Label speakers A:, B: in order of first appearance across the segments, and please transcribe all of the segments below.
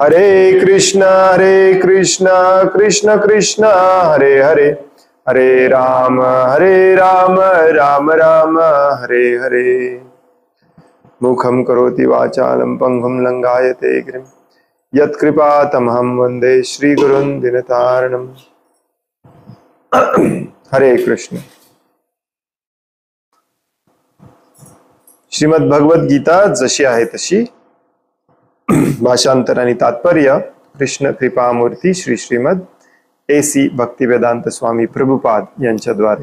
A: हरे कृष्ण कृष्ण कृष्ण हरे हरे, हरे राम राम राम हरे हरे। मुखं करोति वाचालं पंगुं लंघायते गिरिं यत्कृपातमहं वन्दे श्रीगुरुं दीनतारिणम्। हरे कृष्ण। श्रीमद् भगवद गीता जशी आहे तशी, भाषांतर आणि तात्पर्य कृष्ण कृपामूर्ती श्री श्रीमद AC भक्तिवेदांत स्वामी प्रभुपाद यांच्याद्वारे।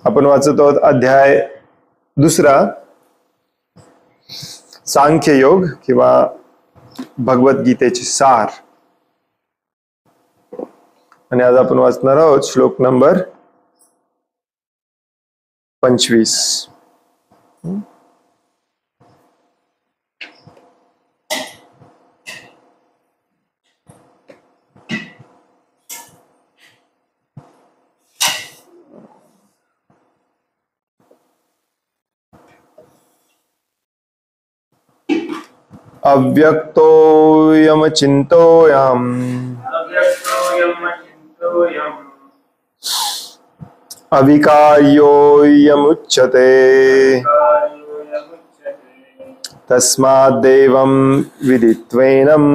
A: आपण वाचत आहोत अध्याय दुसरा, सांख्य योग किंवा भगवद्गीतेचे सार, आणि आज आपण वाचणार आहोत श्लोक नंबर 25। अव्यक्तोऽयमचिन्तोऽयम् अविकार्योऽयमुच्यते तस्माद्देवं विदित्वैनं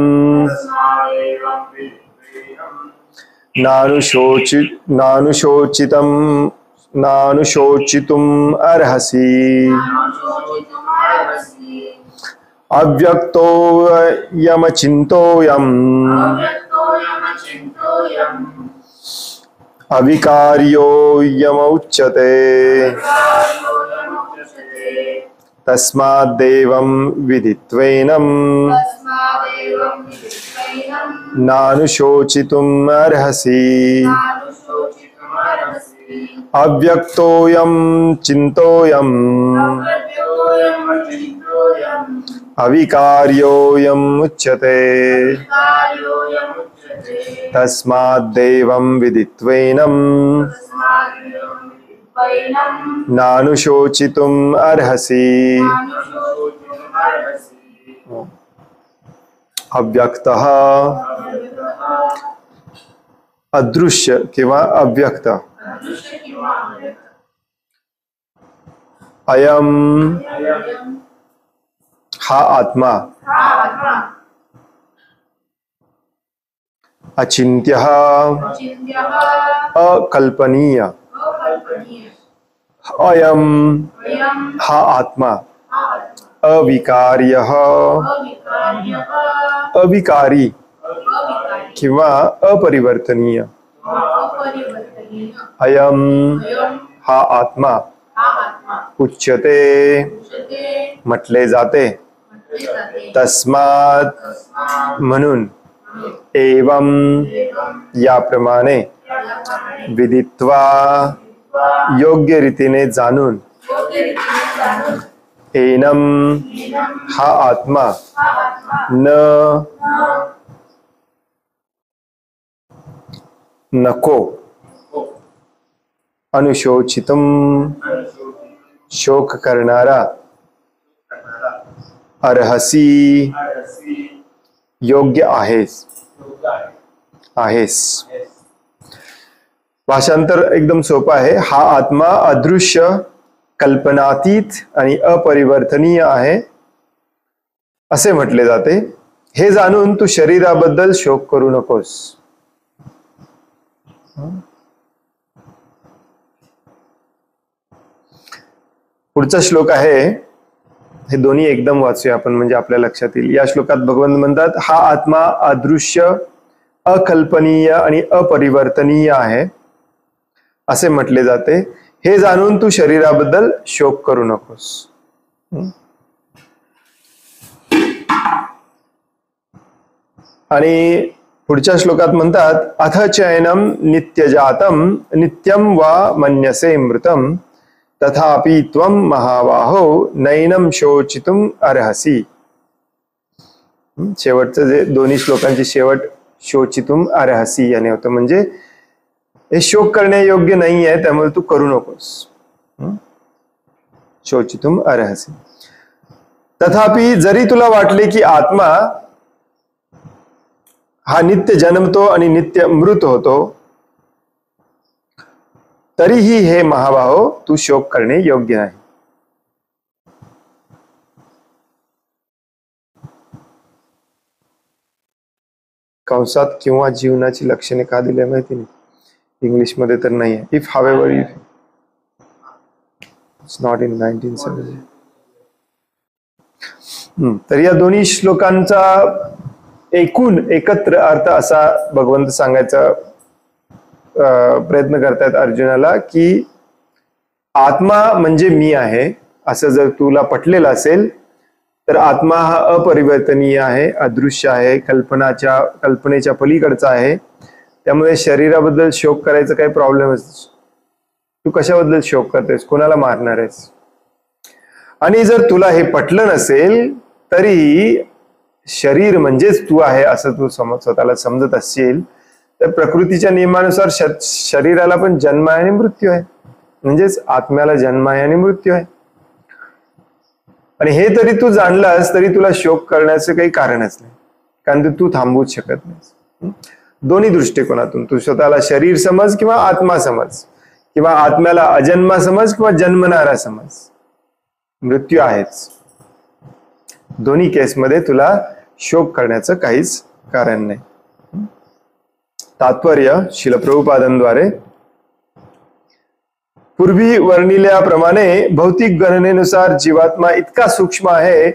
A: नानुशोचितुम् अर्हसि। अव्यक्तोऽयमचिन्तोऽयम् अविकार्योऽयमुच्यते तस्माद्देवं विदित्वैनं नानुशोचितुम् अर्हसि। अव्यक्तोऽयं चिन्तोऽयम् अविकार्योऽयमुच्यते तस्माद्देवं विदित्वैनं नानुशोचितुम् अर्हसि। अव्यक्तः अदृश्य किंवा अव्यक्त, अयम हा आत्मा, अचिंत्यः अकल्पनीय, अयम हा आत्मा अविकार्यः अविकारी किंवा अपरिवर्तनीय, अयम हा आत्मा उच्यते म्हटले जाते, तस्मात् म्हणून, एवं याप्रमाणे, विदित्वा योग्य रीतीने जाणून, एनम हा आत्मा न नको अनुशोचितम शोक करणारा, अर्हसी योग्य आहेस। भाषांतर एकदम सोपं आहे। हा आत्मा अदृश्य, कल्पनातीत आणि अपरिवर्तनीय आहे असे म्हटले जाते। हे जाणून तू शरीराबद्दल शोक करू नकोस। पुढचा श्लोक आहे, हे दोन्ही एकदम वाचूया आपण म्हणजे आपल्या लक्षात येईल। या श्लोकात भगवंत म्हणतात, हा आत्मा अदृश्य, अकल्पनीय आणि अपरिवर्तनीय आहे असे म्हटले जाते। हे जाणून तू शरीराबद्दल शोक करू नकोस। आणि पुढच्या श्लोकात म्हणतात, अथ चैनम नित्यजातम नित्यम वा मन्यसे मृतम तथापि त्वं महाबाहो नैनम शोचितुम अर्हसि। शेवटचं जे दोन्ही श्लोकांची शेवट शोचितुम अर्हसि याने होतं, म्हणजे हे शोक करण्यायोग्य नाही आहे, त्यामुळे तू करू नकोस। शोचितुम अर्हसि। तथापि जरी तुला वाटले की आत्मा हा नित्य जन्मतो आणि नित्य मृत होतो, तरीही हे महाबाहो तू शोक करणे योग्य नाही. कंसात किंवा जीवनाची लक्षणे का दिली माहिती नाही, इंग्लिशमध्ये तर नाही आहे. If however it's not in 1970. तर या दोन्ही श्लोकांचा एकूण एकत्र अर्थ असा भगवंत सांगायचा प्रयत्न करतायत अर्जुनाला की आत्मा म्हणजे मी आहे असं जर तुला पटलेलं असेल तर आत्मा हा अपरिवर्तनीय आहे, अदृश्य आहे, कल्पनेच्या पलीकडचा आहे. त्यामुळे शरीराबद्दल शोक करायचं काही प्रॉब्लेमच. तू कशाबद्दल शोक करतेस, कोणाला मारणार आहेस? आणि जर तुला हे पटलं नसेल तरी शरीर म्हणजेच तू आहे असं तू स्वतःला समजत असशील तर प्रकृतीच्या नियमानुसार शरीराला पण जन्म आहे आणि मृत्यू आहे, म्हणजेच आत्म्याला जन्म आहे आणि मृत्यू आहे. आणि हे तरी तू जाणलास तरी तुला शोक करण्याचं काही कारणच नाही, कारण तू थांबवूच शकत नाहीस. दोन्ही दृष्टिकोनातून तू स्वतःला शरीर समज किंवा आत्मा समज, किंवा आत्म्याला अजन्मा समज किंवा जन्मणारा समज, मृत्यू आहेच. दोन्ही केसमध्ये तुला शोक करण्याचं काहीच कारण नाही. तात्पर्य श्रील प्रभुपादांद्वारे पूर्वी वर्णिल्याप्रमाणे भौतिक गणनेनुसार जीवात्मा इतका सूक्ष्म आहे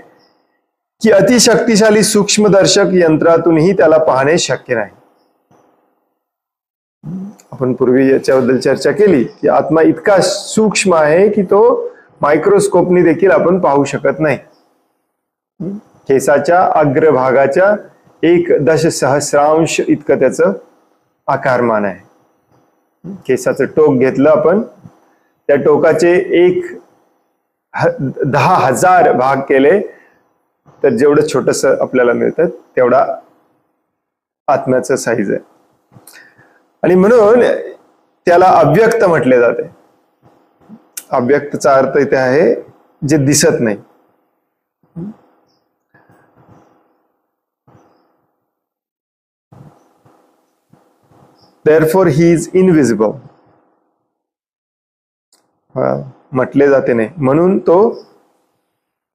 A: की अतिशक्तिशाली सूक्ष्मदर्शक यंत्रातूनही त्याला पाहणे शक्य नाही. आपण पूर्वी याच्याबद्दल चर्चा केली की आत्मा इतका सूक्ष्म आहे की तो मायक्रोस्कोपनी देखील आपण पाहू शकत नाही. केसाच्या अग्रभागाच्या 1/10 इतकं त्याचं आकारमान आहे. केसाचं टोक घेतलं आपण, त्या टोकाचे 10,000 भाग केले तर जेवढं छोटस आपल्याला मिळतं तेवढा आत्म्याचं साईज आहे. आणि म्हणून त्याला अव्यक्त म्हटले जाते. अव्यक्तचा अर्थ इथे आहे जे दिसत नाही. Therefore he is invisible. म्हटले जाते नाही म्हणून तो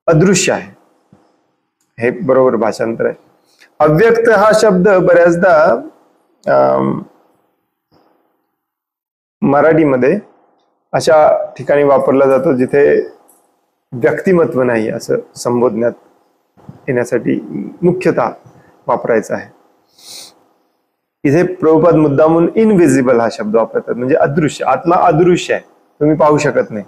A: अदृश्य आहे. हे बरोबर भाषांतर आहे. अव्यक्त हा शब्द बऱ्याचदा मराठीमध्ये अशा ठिकाणी वापरला जातो जिथे व्यक्तिमत्व नाही असं संबोधण्यात येण्यासाठी मुख्यतः वापरायचा आहे. इथे प्रभुपाद मुद्दामून इनविजिबल हा शब्द वापरतात, म्हणजे अदृश्य. आत्मा अदृश्य आहे, तुम्ही पाहू शकत नाही.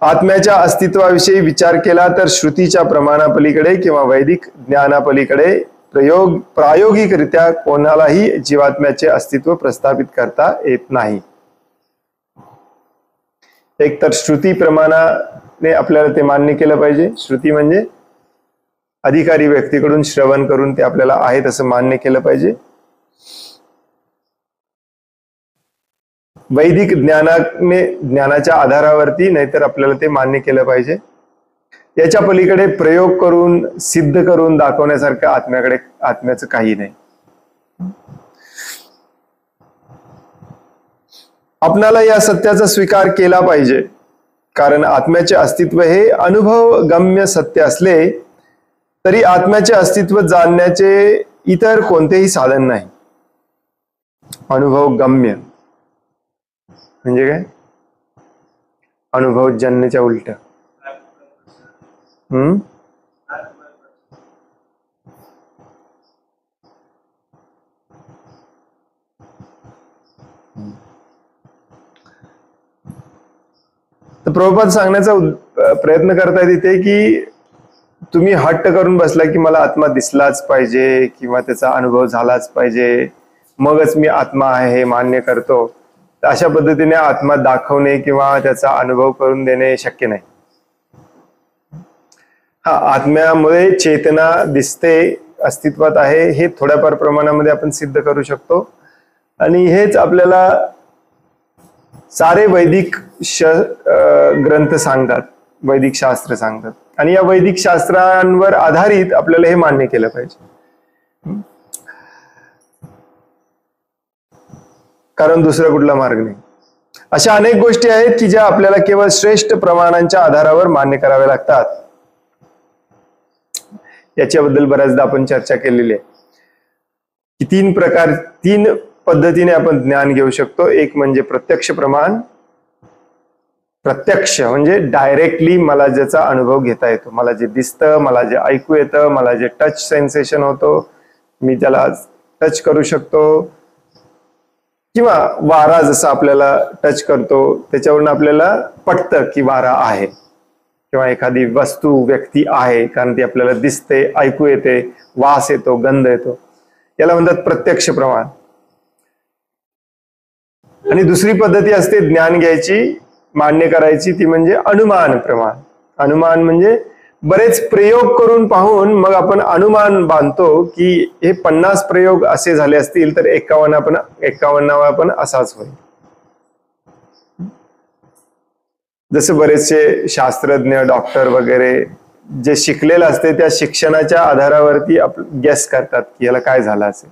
A: आत्म्याच्या अस्तित्वाविषयी विचार केला तर श्रुतीच्या प्रमाणापलीकडे किंवा वैदिक ज्ञानापलीकडे प्रायोगिकरित्या कोणालाही जीवात्म्याचे अस्तित्व प्रस्थापित करता येत नाही. एक तर श्रुती प्रमाणाने आपल्याला ते मान्य केलं पाहिजे. श्रुती म्हणजे अधिकारी व्यक्तीकडून श्रवण करून ते आपल्याला आहेत असं मान्य केलं पाहिजे. वैदिक ज्ञानाच्या आधारावरती, नाहीतर आपल्याला ते मान्य केलं पाहिजे. याच्या पलीकडे प्रयोग करून सिद्ध करून दाखवण्यासारखं आत्म्याचं काही नाही. आपणाला या सत्याचा स्वीकार केला पाहिजे, कारण आत्म्याचे अस्तित्व हे अनुभवगम्य सत्य असले तरी आत्म्याचे अस्तित्व जाणण्याचे इतर कोणतेही साधन नाही. अनुभवगम्य म्हणजे काय? अनुभवजन्यच्या उलट. तर प्रभुपाद सांगण्याचा प्रयत्न करतायत इथे की तुम्ही हट्ट करून बसला की मला आत्मा दिसलाच पाहिजे किंवा त्याचा अनुभव झालाच पाहिजे, मगच मी आत्मा आहे हे मान्य करतो. तर अशा पद्धतीने आत्मा दाखवणे किंवा त्याचा अनुभव करून देणे शक्य नाही. हा, आत्म्यामुळे चेतना दिसते, अस्तित्वात आहे, हे थोड्याफार प्रमाणामध्ये आपण सिद्ध करू शकतो. आणि हेच आपल्याला सारे वैदिक ग्रंथ सांगतात, वैदिक शास्त्र सांगतात. आणि या वैदिक शास्त्रांवर आधारित आपल्याला हे मान्य केलं पाहिजे, कारण दुसरा कुठला मार्ग नाही. अशा अनेक गोष्टी आहेत की ज्या आपल्याला केवळ श्रेष्ठ प्रमाणांच्या आधारावर मान्य कराव्या लागतात. याच्याबद्दल बऱ्याचदा आपण चर्चा केलेली आहे की तीन पद्धतीने आपण ज्ञान घेऊ शकतो. एक म्हणजे प्रत्यक्ष प्रमाण. प्रत्यक्ष म्हणजे डायरेक्टली मला ज्याचा अनुभव घेता येतो, मला जे दिसतं, मला जे ऐकू येतं, मला जे टच सेन्सेशन होतो, मी त्याला टच करू शकतो, किंवा वारा जसा आपल्याला टच करतो त्याच्यावरून आपल्याला पटतं की वारा आहे, किंवा एखादी वस्तू व्यक्ती आहे कारण ती आपल्याला दिसते, ऐकू येते, वास येतो, गंध येतो. याला म्हणतात प्रत्यक्ष प्रमाण. आणि दुसरी पद्धती असते ज्ञान घ्यायची, मान्य करायची, ती म्हणजे अनुमान प्रमाण. अनुमान म्हणजे बरेच प्रयोग करून पाहून मग आपण अनुमान बांधतो की हे 50 प्रयोग असे झाले असतील तर 51वा पण असाच होईल. जसे बरेचसे शास्त्रज्ञ, डॉक्टर वगैरे जे शिकलेलं असते त्या शिक्षणाच्या आधारावरती गेस करतात की याला काय झालं असेल.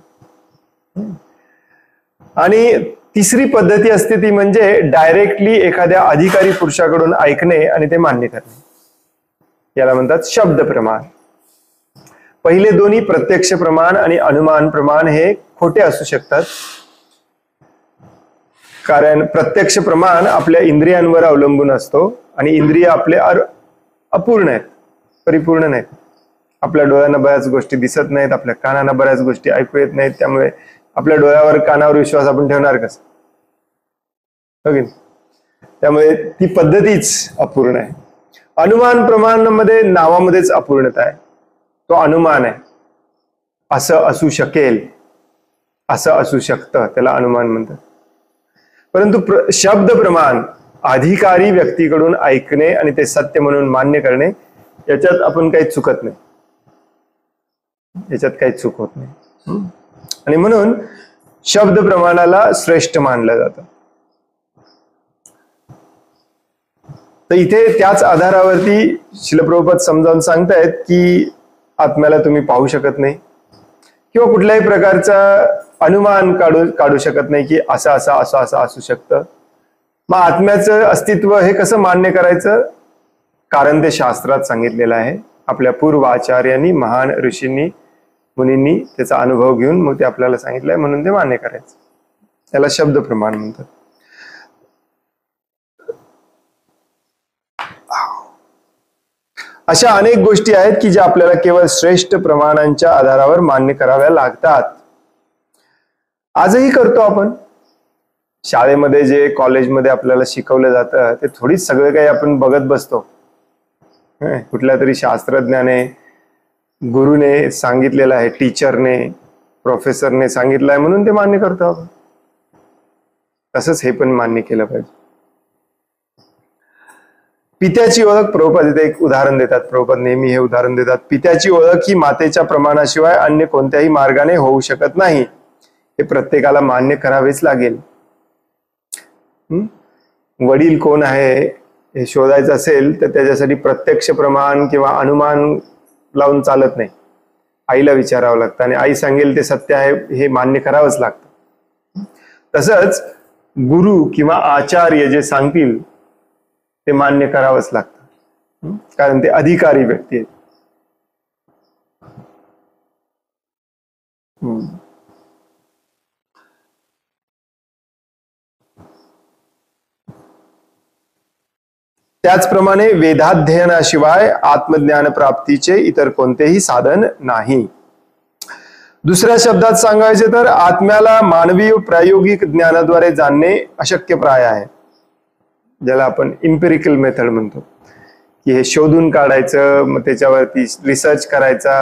A: आणि तिसरी पद्धती असते ती म्हणजे डायरेक्टली एखाद्या अधिकारी पुरुषाकडून ऐकणे आणि ते मान्य करणे. याला म्हणतात शब्द प्रमाण. पहिले दोन्ही प्रत्यक्ष प्रमाण आणि अनुमान प्रमाण हे खोटे असू शकतात, कारण प्रत्यक्ष प्रमाण आपल्या इंद्रियांवर अवलंबून असतो आणि इंद्रिय आपले अपूर्ण आहेत, परिपूर्ण नाहीत. आपल्या डोळ्यांना बऱ्याच गोष्टी दिसत नाहीत, आपल्या कानांना बऱ्याच गोष्टी ऐकू येत नाहीत. त्यामुळे आपल्या डोळ्यावर कानावर विश्वास आपण ठेवणार कसं? त्यामुळे ती पद्धतीच अपूर्ण आहे. अनुमान प्रमाणामध्ये नावामध्येच अपूर्णता आहे. तो अनुमान आहे, असं असू शकेल, असं असू शकतं, त्याला अनुमान म्हणतात. परंतु शब्द प्रमाण अधिकारी व्यक्तीकडून ऐकणे आणि ते सत्य म्हणून मान्य करणे, याच्यात आपण काही चुकत नाही, याच्यात काही चूक होत नाही. आणि म्हणून शब्द प्रमाणाला श्रेष्ठ मानलं जातं. तर इथे त्याच आधारावरती श्रील प्रभुपाद समजावून सांगतायत की आत्म्याला तुम्ही पाहू शकत नाही किंवा कुठल्याही प्रकारचा अनुमान काढू शकत नाही की असं असू शकतं. मग आत्म्याचं अस्तित्व हे कसं मान्य करायचं? कारण ते शास्त्रात सांगितलेलं आहे. आपल्या पूर्व आचार्यांनी, महान ऋषींनी, मुनींनी त्याचा अनुभव घेऊन मग ते आपल्याला सांगितलंय, म्हणून ते मान्य करायचं. त्याला शब्द प्रमाण म्हणतात. अशा अनेक गोष्टी आहेत की ज्या आपल्याला केवळ श्रेष्ठ प्रमाणांच्या आधारावर मान्य कराव्या लागतात. आजही करतो आपण. शाळेमध्ये जे कॉलेजमध्ये आपल्याला शिकवलं जातं ते थोडीच सगळं काही आपण बघत बसतो. कुठल्या तरी शास्त्रज्ञाने, गुरुने सांगितलेलं आहे, टीचरने, प्रोफेसरने सांगितलं आहे म्हणून ते मान्य करतो आपण. तसंच हे पण मान्य केलं पाहिजे. पित्याची ओळख, प्रभुपाद इथे एक उदाहरण देतात. प्रभुपाद नेहमी हे उदाहरण देतात. पित्याची ओळख ही मातेच्या प्रमाणाशिवाय अन्य कोणत्याही मार्गाने होऊ शकत नाही. हे प्रत्येकाला मान्य करावेच लागेल. वडील कोण आहे हे शोधायचं असेल तर त्याच्यासाठी प्रत्यक्ष प्रमाण किंवा अनुमान लावून चालत नाही. आईला विचारावं लागतं आणि आई सांगेल ते सत्य आहे हे मान्य करावंच लागतं. तसंच गुरु किंवा आचार्य जे सांगतील ते मान्य करावंच लागतं, कारण ते अधिकारी व्यक्ती आहेत. त्याचप्रमाणे वेदाध्ययनाशिवाय आत्मज्ञान प्राप्तीचे इतर कोणतेही साधन नाही. दुसऱ्या शब्दात सांगायचे तर आत्म्याला मानवी प्रायोगिक ज्ञानाद्वारे जाणणे अशक्यप्राय आहे, ज्याला आपण इम्पेरिकल मेथड म्हणतो. की हे शोधून काढायचं, मग त्याच्यावरती रिसर्च करायचा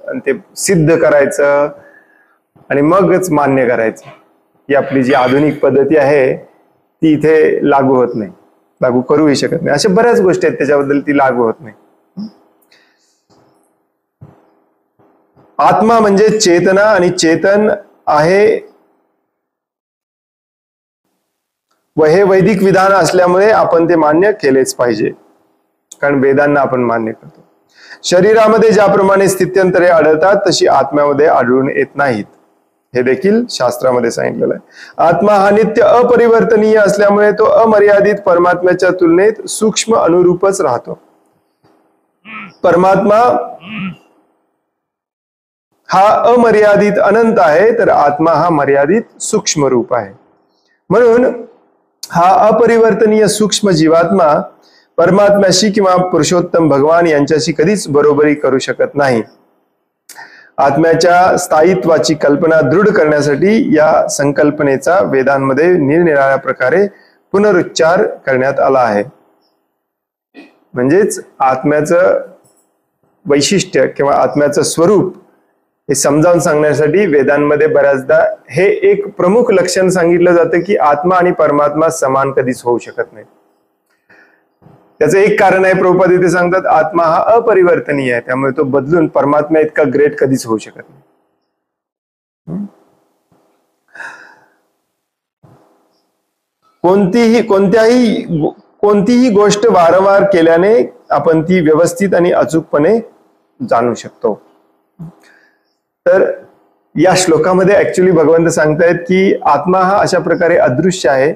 A: आणि ते सिद्ध करायचं आणि मगच मान्य करायचं. ही आपली जी आधुनिक पद्धती आहे ती इथे लागू होत नाही, लागू करूही शकत नाही. अशा बऱ्याच गोष्टी आहेत त्याच्याबद्दल ती लागू होत नाही. आत्मा म्हणजे चेतना आणि चेतन आहे व हे वैदिक विधान असल्यामुळे आपण ते मान्य केलेच पाहिजे. कारण वेदांना आपण मान्य करतो. शरीरामध्ये ज्याप्रमाणे स्थित्यंतरे आढळतात तशी आत्म्यामध्ये आढळून येत नाहीत, हे देखील शास्त्रामध्ये सांगितलेलं आहे. आत्मा हा नित्य अपरिवर्तनीय असल्यामुळे तो अमर्यादित परमात्म्याच्या तुलनेत सूक्ष्म अनुरूपच राहतो. परमात्मा हा अमर्यादित अनंत आहे, तर आत्मा हा मर्यादित सूक्ष्म रूप आहे. म्हणून हा अपरिवर्तनीय सूक्ष्म जीवात्मा परमात्म्याशी किंवा पुरुषोत्तम भगवान यांच्याशी कधीच बरोबरी करू शकत नाही. आत्म्याच्या स्थायित्वाची कल्पना दृढ करण्यासाठी या संकल्पनेचा वेदांमध्ये निरनिराळ्या प्रकारे पुनरुच्चार करण्यात आला आहे. म्हणजेच आत्म्याचं वैशिष्ट्य किंवा आत्म्याचं स्वरूप हे समजावून सांगण्यासाठी वेदांमध्ये बऱ्याचदा हे एक प्रमुख लक्षण सांगितलं जातं की आत्मा आणि परमात्मा समान कधीच होऊ शकत नाही. त्याचं एक कारण आहे, प्रभुपाद इथे सांगतात, आत्मा हा अपरिवर्तनीय आहे, त्यामुळे तो बदलून परमात्मा इतका ग्रेट कधीच होऊ शकत नाही. कोणतीही गोष्ट वारंवार केल्याने आपण ती व्यवस्थित आणि अचूकपणे जाणू शकतो. तर या श्लोकामध्ये ऍक्च्युली भगवंत सांगतायत की आत्मा हा अशा प्रकारे अदृश्य आहे,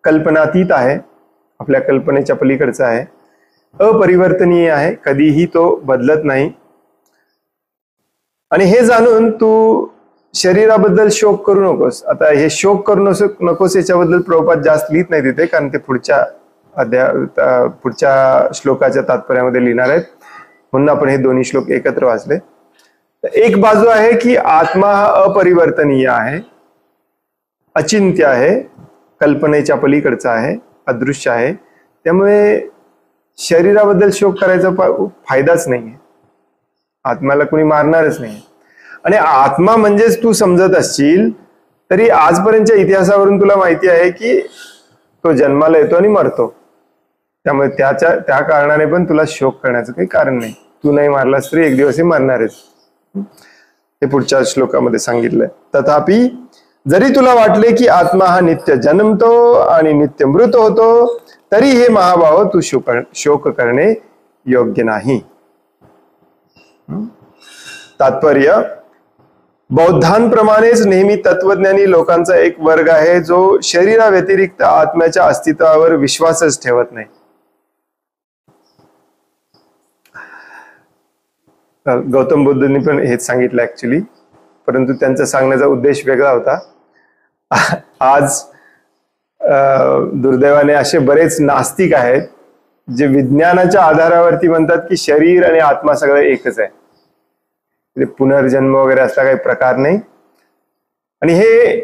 A: कल्पनातीत आहे, आपल्या कल्पनेच्या पलीकडचा आहे, अपरिवर्तनीय आहे, कधीही तो बदलत नाही. आणि हे जाणून तू शरीराबद्दल शोक करू नकोस. आता हे शोक करू नकोस याच्याबद्दल प्रभुपाद जास्त लिहित नाही तिथे, कारण ते पुढच्या श्लोकाच्या तात्पर्यामध्ये लिहिणार आहेत, म्हणून आपण हे दोन्ही श्लोक एकत्र वाचले. एक बाजू आहे की आत्मा हा अपरिवर्तनीय आहे, अचिंत्य आहे, कल्पनेच्या पलीकडचा आहे, अदृश्य आहे, त्यामुळे शरीराबद्दल शोक करायचा फायदाच नाहीये. आत्म्याला कोणी मारणारच नाही. आणि आत्मा म्हणजेच तू समजत असशील तरी आजपर्यंतच्या इतिहासावरून तुला माहिती आहे की तो जन्माला येतो आणि मरतो, त्यामुळे त्या कारणाने पण तुला शोक करण्याचं काही कारण नाही. तू नाही मारलास तरी एक दिवस हे मरणारच, हे पुढच्या श्लोकामध्ये सांगितलंय. तथापि जरी तुला वाटले की आत्मा हा नित्य जन्मतो आणि नित्य मृत होतो, तरी हे महाभाव तू शोक करणे योग्य नाही. तात्पर्य, बौद्धांप्रमाणेच नेहमी तत्वज्ञानी लोकांचा एक वर्ग आहे जो शरीराव्यतिरिक्त आत्म्याच्या अस्तित्वावर विश्वासच ठेवत नाही. गौतम बुद्धांनी पण हेच सांगितलं ऍक्च्युली, परंतु त्यांचा सांगण्याचा उद्देश वेगळा होता. आज दुर्दैवाने असे बरेच नास्तिक आहेत जे विज्ञानाच्या आधारावरती म्हणतात की शरीर आणि आत्मा सगळं एकच आहे, पुनर्जन्म वगैरे असला काही प्रकार नाही. आणि हे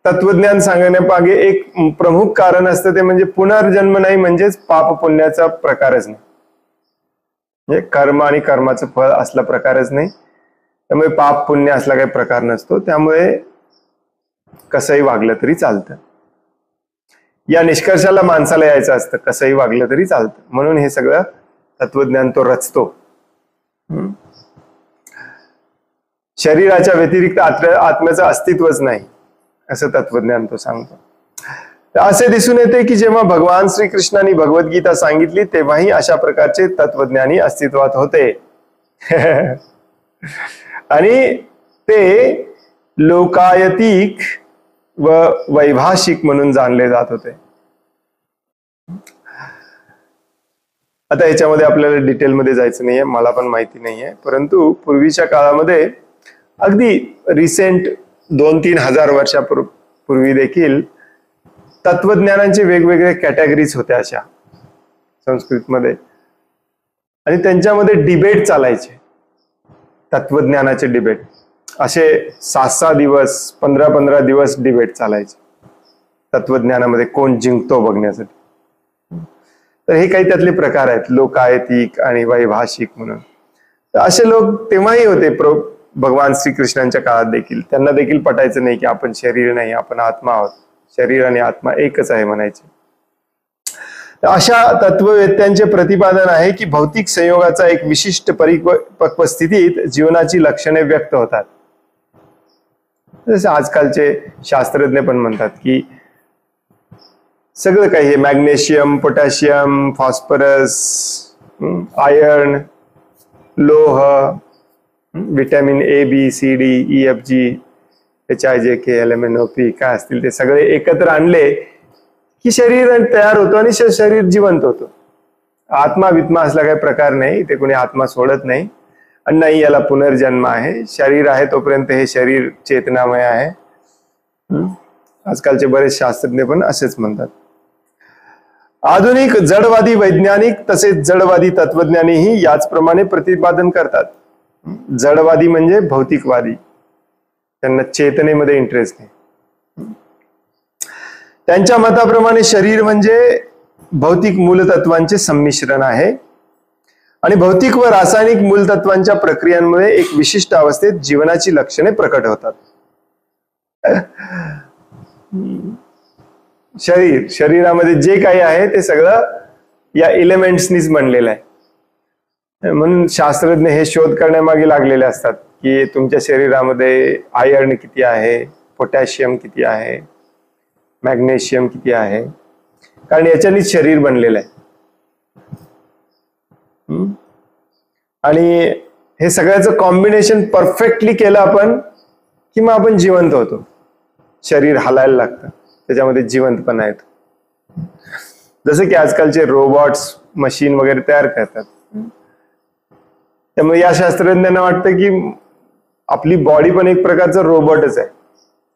A: तत्वज्ञान सांगण्यामागे एक प्रमुख कारण असतं, ते म्हणजे पुनर्जन्म नाही म्हणजेच पाप पुण्याचा प्रकारच नाही, म्हणजे कर्म आणि कर्माचं फळ असला प्रकारच नाही, त्यामुळे पाप पुण्य असला काही प्रकार नसतो, त्यामुळे कसंही वागलं तरी चालतं. या निष्कर्षाला माणसाला यायचं असतं, कसंही वागलं तरी चालतं, म्हणून हे सगळं तत्वज्ञान तो रचतो. शरीराच्या व्यतिरिक्त आत्म्याचं अस्तित्वच नाही असं तत्वज्ञान तो सांगतो. असे दिसून येते की जेव्हा भगवान श्रीकृष्णांनी भगवद्गीता सांगितली तेव्हाही अशा प्रकारचे तत्वज्ञानी अस्तित्वात होते आणि ते लोकायतिक व वैभाषिक म्हणून जाणले जात होते. आता याच्यामध्ये आपल्याला डिटेलमध्ये जायचं नाहीये, मला पण माहिती नाहीये, परंतु पूर्वीच्या काळामध्ये अगदी रिसेंट 2-3 हजार वर्षापूर्वी देखील तत्वज्ञानांचे वेगवेगळे कॅटेगरीज होत्या अशा संस्कृतमध्ये, आणि त्यांच्यामध्ये डिबेट चालायचे, तत्वज्ञानाचे डिबेट. असे 7-6 दिवस 15-15 दिवस डिबेट चालायचे तत्वज्ञानामध्ये, कोण जिंकतो बघण्यासाठी. तर हे काही त्यातले प्रकार आहेत, लोकायतिक आणि वैभाषिक म्हणून. तर असे लोक तेव्हाही होते भगवान श्रीकृष्णांच्या काळात देखील. त्यांना देखील पटायचं नाही की आपण शरीर नाही, आपण आत्मा आहोत, शरीर आणि आत्मा एकच आहे म्हणायचे. अशा तत्ववेत्यांचे प्रतिपादन आहे की भौतिक संयोगाचा एक विशिष्ट परिपक्व स्थितीत जीवनाची लक्षणे व्यक्त होतात. जसे आजकालचे शास्त्रज्ञ पण म्हणतात की सगळं काही हे मॅग्नेशियम, पोटॅशियम, फॉस्फरस, आयर्न, लोह, vitamin A, B, C, D, E, F, G, HIJK, LMNOP काय असतील ते सगळे एकत्र आणले की शरीर तयार होतो आणि शरीर जिवंत होतो. आत्मा वित्मा असला काही प्रकार नाही, ते कोणी आत्मा सोडत नाही आणि नाही याला पुनर्जन्म आहे. शरीर आहे तोपर्यंत हे शरीर चेतनामय आहे. आजकालचे बरेच शास्त्रज्ञ पण असेच म्हणतात. आधुनिक जडवादी वैज्ञानिक तसेच जडवादी तत्वज्ञानीही याचप्रमाणे प्रतिपादन करतात. जडवादी म्हणजे भौतिकवादी, त्यांना चेतनेमध्ये इंटरेस्ट नाही. त्यांच्या मताप्रमाणे शरीर म्हणजे भौतिक मूलतत्वांचे संमिश्रण आहे आणि भौतिक व रासायनिक मूलतत्वांच्या प्रक्रियांमुळे एक विशिष्ट अवस्थेत जीवनाची लक्षणे प्रकट होतात. शरीरामध्ये जे काही आहे ते सगळं या एलिमेंट्सनीच बनलेलं आहे. म्हणून शास्त्रज्ञ हे शोध करण्यामागे लागलेले असतात की तुमच्या शरीरामध्ये आयर्न किती आहे, पोटॅशियम किती आहे, मॅग्नेशियम किती आहे, कारण याच्यानीच शरीर बनलेलं आहे. आणि हे सगळ्याचं कॉम्बिनेशन परफेक्टली केलं आपण की मग आपण जिवंत होतो. शरीर हलायला लागतं, त्याच्यामध्ये जिवंतपणा येतो. जसं की आजकालचे रोबोट्स, मशीन वगैरे तयार करतात. त्यामुळे या शास्त्रज्ञांना वाटतं की आपली बॉडी पण एक प्रकारचं रोबोटच आहे.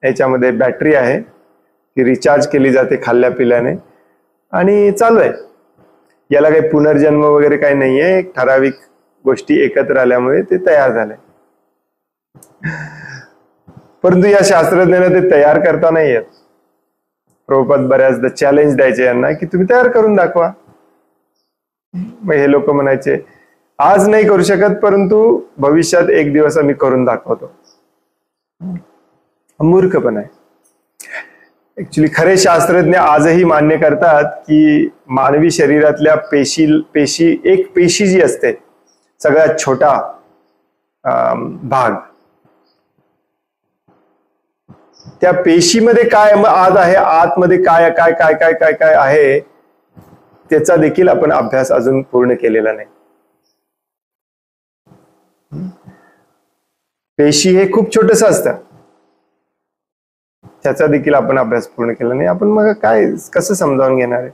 A: याच्यामध्ये बॅटरी आहे, ती रिचार्ज केली जाते खाल्ल्या पिल्याने आणि चालू आहे. याला काही पुनर्जन्म वगैरे काही नाहीये, एक ठराविक गोष्टी एकत्र आल्यामुळे ते तयार झाले. परंतु या शास्त्रज्ञांना ते तयार करता नाही येत. प्रभुपाद बऱ्याचदा चॅलेंज द्यायचे यांना की तुम्ही तयार करून दाखवा. मग हे लोक म्हणायचे आज नाही करू शकत, परंतु भविष्यात एक दिवस आम्ही करून दाखवतो. मूर्खपण आहे. ऍक्च्युली खरे शास्त्रज्ञ आजही मान्य करतात की मानवी शरीरातल्या एक पेशी जी असते, सगळ्यात छोटा भाग, त्या पेशीमध्ये काय आत आहे, आतमध्ये काय काय काय काय काय काय आहे, त्याचा देखील आपण अभ्यास अजून पूर्ण केलेला नाही. पेशी हे खूप छोटस असतं, त्याचा देखील आपण अभ्यास पूर्ण केला नाही. आपण मग काय कसं समजावून घेणार आहे.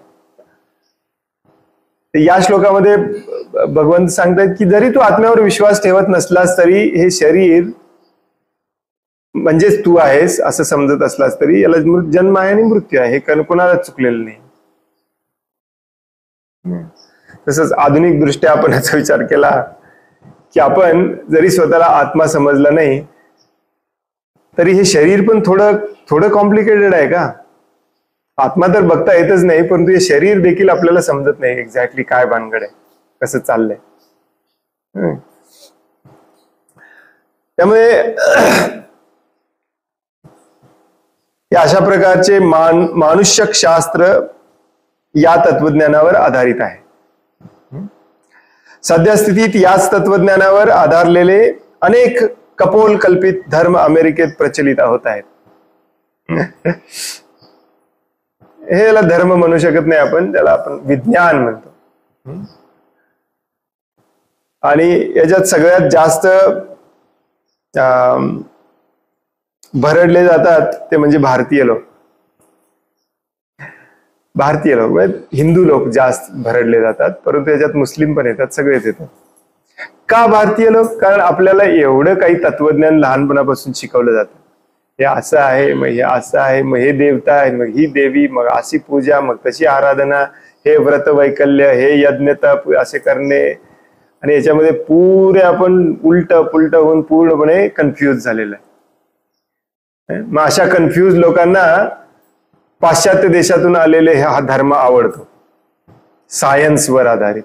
A: या श्लोकामध्ये भगवंत सांगतात की जरी तू आत्म्यावर विश्वास ठेवत नसलास तरी हे शरीर म्हणजेच तू आहेस असं समजत असलास तरी याला जन्म आहे आणि मृत्यू आहे, हे कोणाला चुकलेलं नाही. तसंच आधुनिक दृष्ट्या आपण याचा विचार केला की आपण जरी स्वतःला आत्मा समजला नाही तरी हे शरीर पण थोडं कॉम्प्लिकेटेड आहे का. आत्मा तर बघता येतच नाही, परंतु हे शरीर देखील आपल्याला समजत नाही एक्झॅक्टली काय भानगड आहे, कसं चाललंय. त्यामुळे अशा प्रकारचे मानुष्यक शास्त्र या तत्वज्ञानावर आधारित आहे. सध्या स्थितीत याच तत्वज्ञानावर आधारलेले अनेक कपोल कल्पित धर्म अमेरिकेत प्रचलित होत आहेत. हे याला धर्म म्हणू शकत नाही आपण, त्याला आपण विज्ञान म्हणतो. आणि याच्यात सगळ्यात जास्त भरडले जातात ते म्हणजे भारतीय लोक हिंदू लोक जास्त भरडले जातात, परंतु याच्यात मुस्लिम पण येतात, सगळेच येतात. का भारतीय लोक? कारण आपल्याला एवढं काही तत्वज्ञान लहानपणापासून शिकवलं जातं. हे असं आहे, मग हे असं आहे, मग हे देवता आहे, मग ही देवी, मग अशी पूजा, मग तशी आराधना, हे व्रत वैकल्य, हे यज्ञ तप असे करणे. आणि याच्यामध्ये पुरे आपण उलट पुलट होऊन पूर्णपणे कन्फ्यूज झालेलं आहे. मग अशा कन्फ्यूज लोकांना पाश्चात्य देशातून आलेले हा धर्म आवडतो, सायन्सवर आधारित,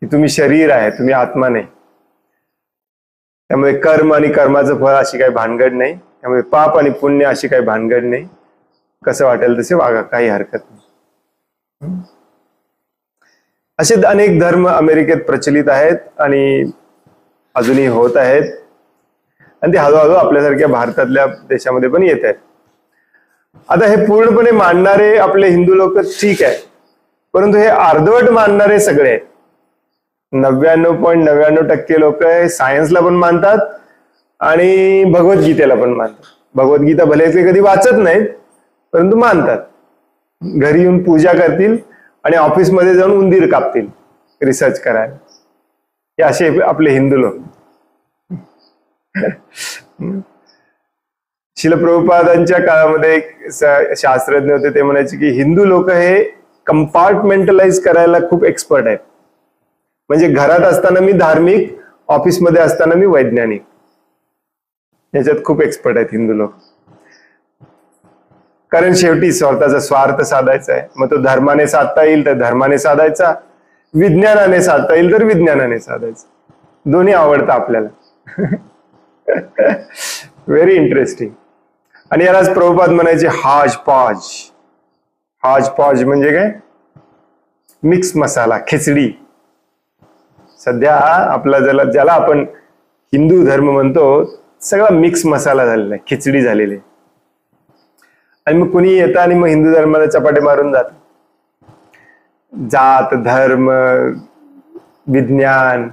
A: की तुम्ही शरीर आहे, तुम्ही आत्मा नाही. त्यामुळे कर्म आणि कर्माचं फळ अशी काही भानगड नाही, त्यामुळे पाप आणि पुण्य अशी काही भानगड नाही, कसं वाटेल तसे वागा, काही हरकत नाही. असे अनेक धर्म अमेरिकेत प्रचलित आहेत आणि अजूनही होत आहेत, आणि ते हळूहळू आपल्यासारख्या भारतातल्या देशामध्ये पण येत आहेत. आता हे पूर्णपणे मानणारे आपले हिंदू लोक ठीक आहे, परंतु हे अर्धवट मानणारे सगळे 99.99% लोक सायन्सला पण मानतात आणि भगवद्गीतेला पण मानतात. भगवद्गीता भले ते कधी वाचत नाहीत, परंतु मानतात. घरी येऊन पूजा करतील आणि ऑफिसमध्ये जाऊन उंदीर कापतील रिसर्च करायला. हे असे आपले हिंदू लोक. शिल प्रभुपादांच्या काळामध्ये एक शास्त्रज्ञ होते, ते म्हणायचे की हिंदू लोक हे कंपार्टमेंटलाइज करायला खूप एक्सपर्ट आहेत. म्हणजे घरात असताना मी धार्मिक, ऑफिसमध्ये असताना मी वैज्ञानिक, याच्यात खूप एक्सपर्ट आहेत हिंदू लोक. कारण शेवटी स्वतःचा स्वार्थ साधायचा आहे. मग तो धर्माने साधता येईल तर धर्माने साधायचा, विज्ञानाने साधता येईल तर विज्ञानाने साधायचा. दोन्ही आवडतं आपल्याला. Very interesting. आणि यालाच प्रभुपाद म्हणायचे हाज पॉज. हाज पॉज म्हणजे काय? मिक्स मसाला, खिचडी. सध्या आपला ज्याला आपण हिंदू धर्म म्हणतो, सगळा मिक्स मसाला झालेला आहे, खिचडी झालेली आहे. आणि मग कुणी येतं आणि मग हिंदू धर्माला चपाटे मारून जात. जात, धर्म, विज्ञान,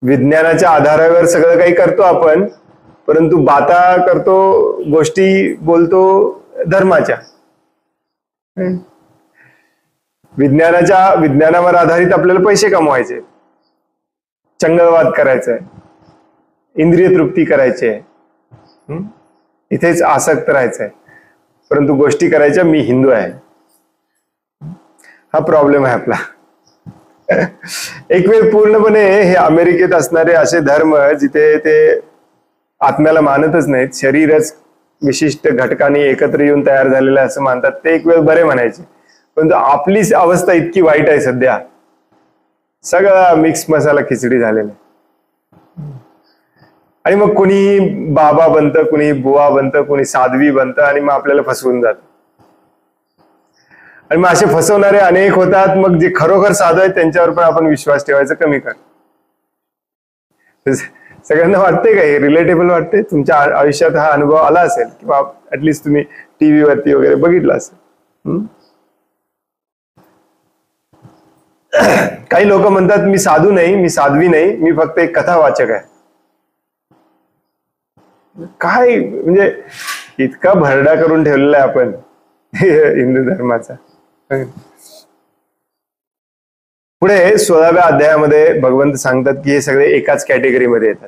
A: विज्ञानाच्या आधारावर सगळं काही करतो आपण, परंतु बाता करतो, गोष्टी बोलतो धर्माच्या. विज्ञानावर आधारित आपल्याला पैसे कमवायचे, चंगळवाद करायचा आहे, इंद्रिय तृप्ती करायची आहे, इथेच आसक्त राहायचं आहे, परंतु गोष्टी करायच्या मी हिंदू आहे. हा प्रॉब्लेम आहे आपला. एक वेळ पूर्णपणे हे अमेरिकेत असणारे असे धर्म जिथे ते आत्म्याला मानतच नाहीत, शरीरच विशिष्ट घटकांनी एकत्र येऊन तयार झालेलं असं मानतात, ते एक वेळ बरे म्हणायचे. परंतु आपली अवस्था इतकी वाईट आहे सध्या, सगळा मिक्स मसाला खिचडी झालेला. आणि मग कुणी बाबा बनतं, कुणी बुवा बनतं, कुणी साध्वी बनतं आणि मग आपल्याला फसवून जात. आणि मग असे फसवणारे अनेक होतात. मग जे खरोखर साधू आहेत त्यांच्यावर पण आपण विश्वास ठेवायचा कमी कर. सगळ्यांना वाटते का हे रिलेटेबल वाटते? तुमच्या आयुष्यात हा अनुभव आला असेल किंवा ऍटलिस्ट तुम्ही टीव्ही वरती वगैरे बघितलं असेल. काही लोक म्हणतात मी साधू नाही, मी साध्वी नाही, मी फक्त एक कथावाचक आहे. काय म्हणजे इतका भरडा करून ठेवलेला आहे आपण हिंदू धर्माचा. पुढे 16व्या अध्यायामध्ये भगवंत सांगतात की हे सगळे एकाच कॅटेगरीमध्ये येतात.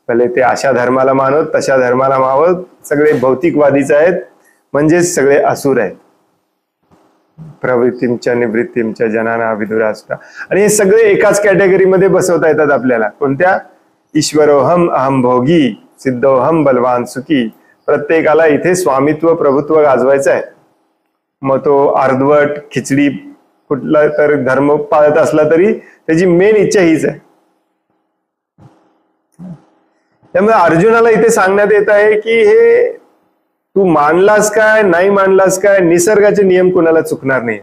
A: भले ते अशा धर्माला मानवत, तशा धर्माला मावत, सगळे भौतिकवादीच आहेत, म्हणजेच सगळे असुर आहेत. प्रवृत्तींच्या निवृत्तींच्या जनाना विदुरासुरा. आणि हे सगळे एकाच कॅटेगरीमध्ये बसवता येतात आपल्याला. कोणत्या? ईश्वरोहम अहम भोगी सिद्धोहम बलवान सुखी. प्रत्येकाला इथे स्वामित्व प्रभुत्व गाजवायचं आहे. मग तो अर्धवट खिचडी कुठला तर धर्म पाळत असला तरी त्याची मेन इच्छा हीच आहे. त्यामुळे अर्जुनाला इथे सांगण्यात येत आहे की हे तू मानलास काय नाही मानलास काय, निसर्गाचे नियम कुणाला चुकणार नाही.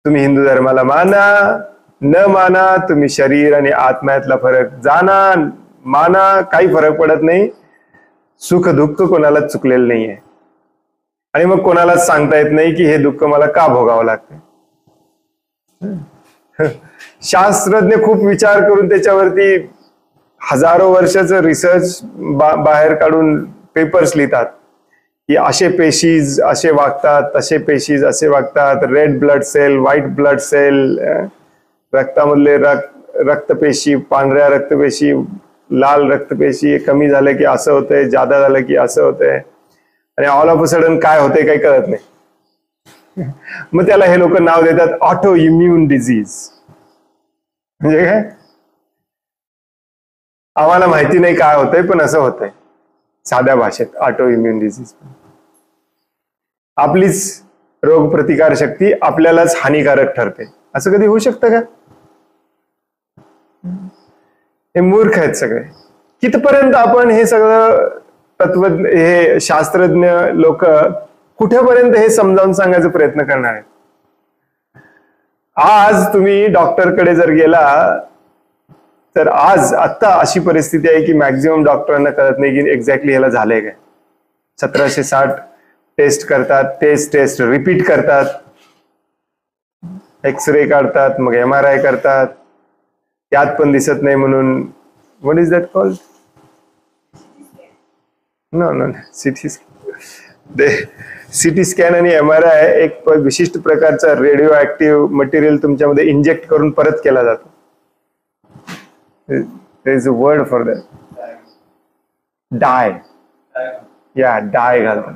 A: तुम्ही हिंदू धर्माला माना न माना, तुम्ही शरीर आणि आत्म्यातला फरक जाना माना, काही फरक पडत नाही. सुख दुःख कोणाला चुकलेलं नाहीये. आणि मग कोणालाच सांगता येत नाही की हे दुःख मला का भोगावं लागतं. शास्त्रज्ञ खूप विचार करून त्याच्यावरती हजारो वर्षाचं रिसर्च बाहेर काढून पेपर्स लिहितात की असे पेशीज असे वागतात, तसे पेशीज असे वागतात, red blood cell, white blood cell, रक्तामधले रक्तपेशी, पांढऱ्या रक्तपेशी, लाल रक्तपेशी कमी झालं की असं होतंय, जादा झालं की असं होतंय. आणि ऑल ऑफ अ सडन काय होतंय काही कळत नाही. मग त्याला हे लोक नाव देतात ऑटो इम्युन डिझीज. म्हणजे काय? आम्हाला माहिती नाही काय होतंय पण असं होतंय. साध्या भाषेत ऑटो इम्युन डिझीज. आपलीच रोग प्रतिकार शक्ती आपल्यालाच हानिकारक ठरते. असं कधी होऊ शकतं का? हे मूर्ख आहेत सगळे. कितपर्यंत आपण हे सगळं तत्वज्ञ हे शास्त्रज्ञ लोक कुठेपर्यंत हे समजावून सांगायचा प्रयत्न करणार आहेत? आज तुम्ही डॉक्टरकडे जर गेला तर आज आत्ता अशी परिस्थिती आहे की मॅक्झिमम डॉक्टरांना कळत नाही की एक्झॅक्टली ह्याला झालंय काय. 1760 टेस्ट करतात, तेच टेस्ट रिपीट करतात, एक्सरे काढतात, मग MRI करतात, त्यात पण दिसत नाही म्हणून what is that called, no no CT scan आणि MRI एक विशिष्ट प्रकारचा रेडिओ ऍक्टिव्ह मटेरियल तुमच्यामध्ये इंजेक्ट करून परत केला जातो. there is a word for that, डाय, या डाय घालतात.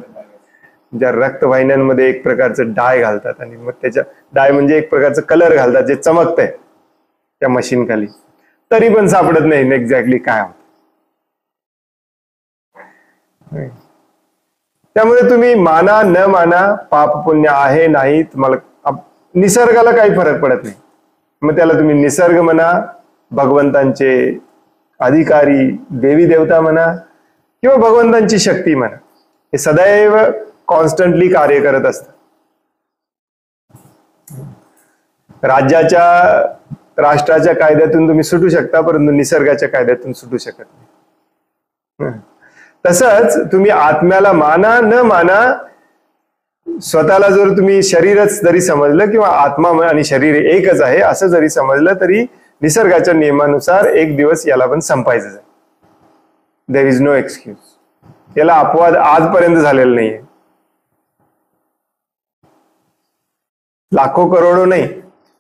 A: ज्या रक्तवाहिन्यांमध्ये एक प्रकारचं डाय घालतात आणि मग त्याच्या डाय म्हणजे एक प्रकारचं कलर घालतात जे चमकतंय त्या मशीन खाली, तरी पण सापडत नाही एक्झॅक्टली काय होत. त्यामुळे तुम्ही माना न माना, पाप पुण्य आहे नाही, तुम्हाला निसर्गाला काही फरक पडत नाही. मग त्याला तुम्ही निसर्ग म्हणा, भगवंतांचे अधिकारी देवी देवता म्हणा, किंवा भगवंतांची शक्ती म्हणा, हे सदैव कॉन्स्टंटली कार्य करत असतात. राष्ट्राच्या कायद्यातून तुम्ही सुटू शकता, परंतु निसर्गाच्या कायद्यातून सुटू शकत नाही. तसंच तुम्ही आत्म्याला माना न माना, स्वतःला जर तुम्ही शरीरच जरी समजलं किंवा आत्मा आणि शरीर एकच आहे असं जरी समजलं, तरी निसर्गाच्या नियमानुसार एक दिवस याला पण संपायचं आहे. There is no excuse. याला अपवाद आजपर्यंत झालेला नाहीये. लाखो करोडो नाही,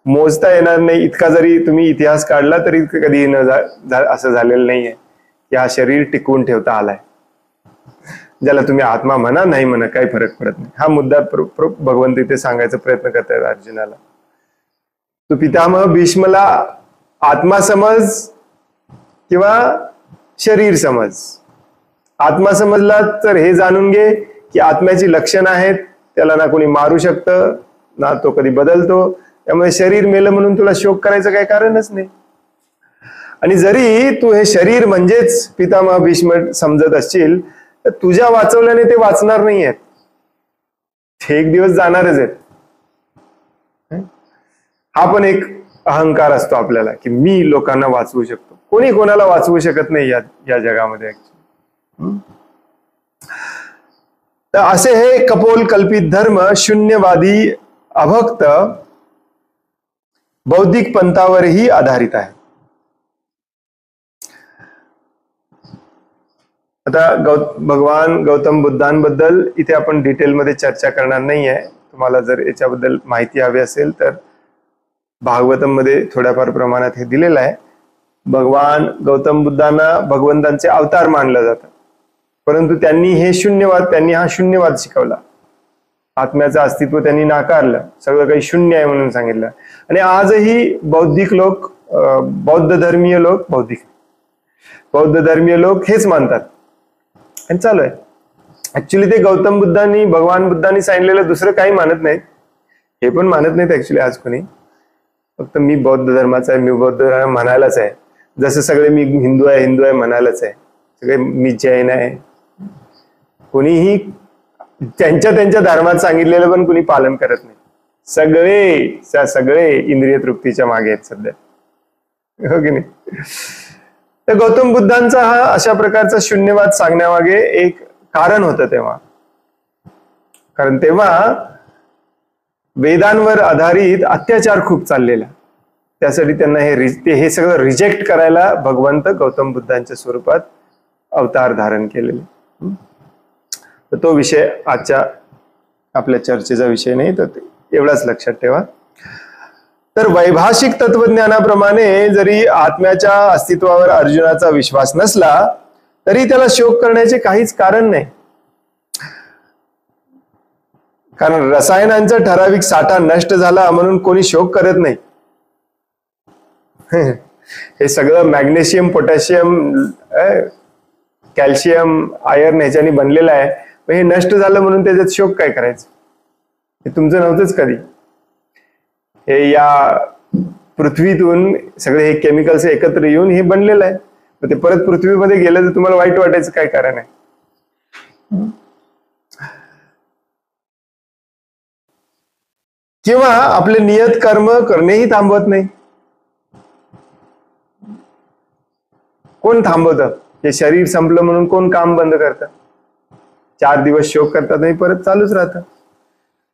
A: मोजता येणार नाही इतका जरी तुम्ही इतिहास काढला तरी कधी असं झालेलं नाहीये की हा शरीर टिकवून ठेवता आलाय. ज्याला तुम्ही आत्मा म्हणा नाही म्हणा काही फरक पडत नाही. हा मुद्दा भगवंत इथे सांगायचा प्रयत्न करतायत अर्जुनाला. तू पितामह भीष्मला आत्मा समज किंवा शरीर समज. आत्मा समजला तर हे जाणून घे की आत्म्याची लक्षणं आहेत, त्याला ना कोणी मारू शकतं ना तो कधी बदलतो, त्यामुळे शरीर मेलं म्हणून तुला शोक करायचं काही कारणच नाही. आणि जरी तू हे शरीर म्हणजेच पितामह भीष्म समजत असशील, तर तुझ्या वाचवल्याने ते वाचणार नाही आहेत, ते एक दिवस जाणारच आहेत. हा पण एक अहंकार असतो आपल्याला की मी लोकांना वाचवू शकतो. कोणी कोणाला वाचवू शकत नाही या जगामध्ये. तर असे हे कपोल कल्पित धर्म शून्यवादी अभक्त बौद्धिक पंथावरही आधारित आहे. आता भगवान गौतम बुद्धांबद्दल इथे आपण डिटेलमध्ये चर्चा करणार नाहीये. तुम्हाला जर याच्याबद्दल माहिती हवी असेल तर भागवतम मध्ये थोड्याफार प्रमाणात हे दिलेलं आहे. भगवान गौतम बुद्धांना भगवंतांचे अवतार मानलं जातं, परंतु त्यांनी हा शून्यवाद शिकवला. आत्म्याचं अस्तित्व त्यांनी नाकारलं, सगळं काही शून्य आहे म्हणून सांगितलं. आणि आजही बौद्ध धर्मीय लोक हेच मानतात आणि चालू आहे. ऍक्च्युली ते गौतम बुद्धांनी भगवान बुद्धांनी सांगितलेलं दुसरं काही मानत नाहीत, हे पण मानत नाहीत ऍक्च्युली आज कोणी. फक्त मी बौद्ध धर्माचा आहे, मी बौद्ध धर्म म्हणायलाच आहे. जसं सगळे मी हिंदू आहे म्हणायलाच आहे, सगळे मी जैन आहे. कोणीही त्यांच्या धर्मात सांगितलेलं पण कोणी पालन करत नाही. सगळे इंद्रिय तृप्तीच्या मागे आहेत सध्या, हो की नाही. तर गौतम बुद्धांचा हा अशा प्रकारचा शून्यवाद सांगण्यामागे एक कारण होतं तेव्हा. कारण तेव्हा वेदांवर आधारित अत्याचार खूप चाललेला, त्यासाठी त्यांना हे सगळं रिजेक्ट करायला भगवंत गौतम बुद्धांच्या स्वरूपात अवतार धारण केलेले. तर तो विषय आजच्या आपल्या चर्चेचा विषय नाही, तर एवढाच लक्षात ठेवा. तर वैभाषिक तत्वज्ञानाप्रमाणे जरी आत्म्याच्या अस्तित्वावर अर्जुनाचा विश्वास नसला तरी त्याला शोक करण्याचे काहीच कारण नाही. कारण रसायनांचा ठराविक साठा नष्ट झाला म्हणून कोणी शोक करत नाही. हे सगळं मॅग्नेशियम, पोटॅशियम, कॅल्शियम, आयर्न ह्याच्यानी बनलेलं आहे. हे नष्ट झालं म्हणून त्याच्यात शोक काय करायचं? हे तुमचं नव्हतंच कधी. हे या पृथ्वीतून सगळे हे केमिकल्स एकत्र येऊन हे बनलेलं आहे. ते परत पृथ्वीमध्ये गेलं तर तुम्हाला वाईट वाटायचं काय कारण आहे? किंवा आपले नियत कर्म करणेही थांबवत नाही. कोण थांबवतं? हे शरीर संपलं म्हणून कोण काम बंद करतं? 4 दिवस शोक करतात आणि परत चालूच राहतं.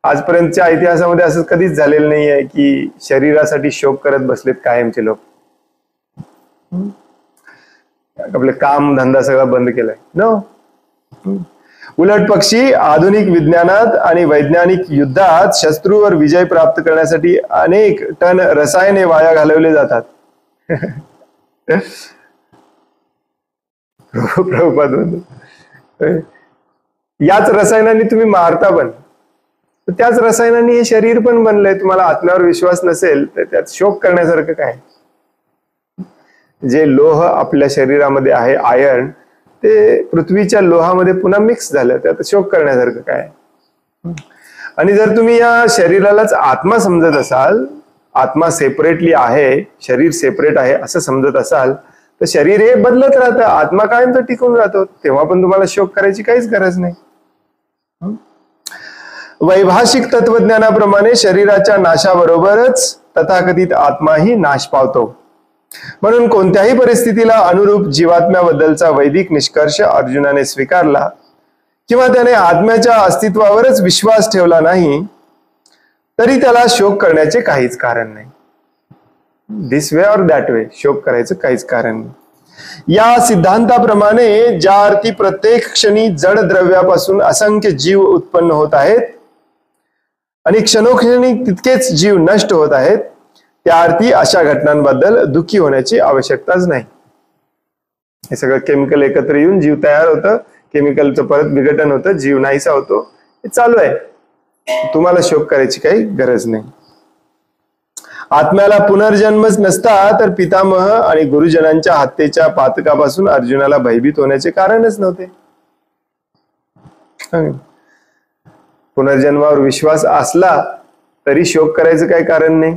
A: आजपर्यंतच्या इतिहासामध्ये असं कधीच झालेलं नाहीये की शरीरासाठी शोक करत बसलेत कायमचे लोक. आपले काम धंदा सगळा बंद केलाय नो. उलट पक्षी आधुनिक विज्ञानात आणि वैज्ञानिक युद्धात शत्रूवर विजय प्राप्त करण्यासाठी अनेक टन रसायने वाया घालवले जातात. प्रभुपाद म्हणतो, याच रसायनांनी तुम्ही मारता पण, त्याच रसायनांनी हे शरीर पण बनलंय. तुम्हाला आत्म्यावर विश्वास नसेल तर त्यात शोक करण्यासारखं काय? जे लोह आपल्या शरीरामध्ये आहे, आयर्न, ते पृथ्वीच्या लोहामध्ये पुन्हा मिक्स झालं, त्यात शोक करण्यासारखं काय? आणि जर तुम्ही या शरीरालाच आत्मा समजत असाल, आत्मा सेपरेटली आहे, शरीर सेपरेट आहे असं समजत असाल, तर शरीर हे बदलत राहतं, आत्मा कायम तर टिकून राहतो. तेव्हा पण तुम्हाला शोक करायची काहीच गरज नाही. वैभाषिक तत्वज्ञानाप्रमाणे शरीराच्या नाशाबरोबरच तथाकथित आत्माही नाश पावतो. म्हणून कोणत्याही परिस्थितीला अनुरूप जीवात्म्याबद्दलचा वैदिक निष्कर्ष अर्जुनाने स्वीकारला किंवा त्याने आत्म्याच्या अस्तित्वावरच विश्वास ठेवला नाही तरी त्याला शोक करण्याचे काहीच कारण नाही. This way or that way, शोक करायचं काहीच कारण नाही. या सिद्धांताप्रमाणे ज्या अर्थी प्रत्येक क्षणी जड द्रव्यापासून असंख्य जीव उत्पन्न होत आहेत आणि क्षणोक्षणी तितकेच जीव नष्ट होत आहेत, त्या अर्थी अशा घटनांबद्दल दुःखी होण्याची आवश्यकताच नाही. हे सगळं केमिकल एकत्र येऊन जीव तयार होतं, केमिकलचं परत विघटन होतं, जीव नाहीसा होतो, हे चालू आहे. तुम्हाला शोक करायची काही गरज नाही. आत्म्याला पुनर्जन्मच नसता तर पितामह आणि गुरुजनांच्या हत्येच्या पातकापासून अर्जुनाला भयभीत होण्याचे कारणच नव्हते. पुनर्जन्मावर विश्वास असला तरी शोक करायचं काही कारण नाही,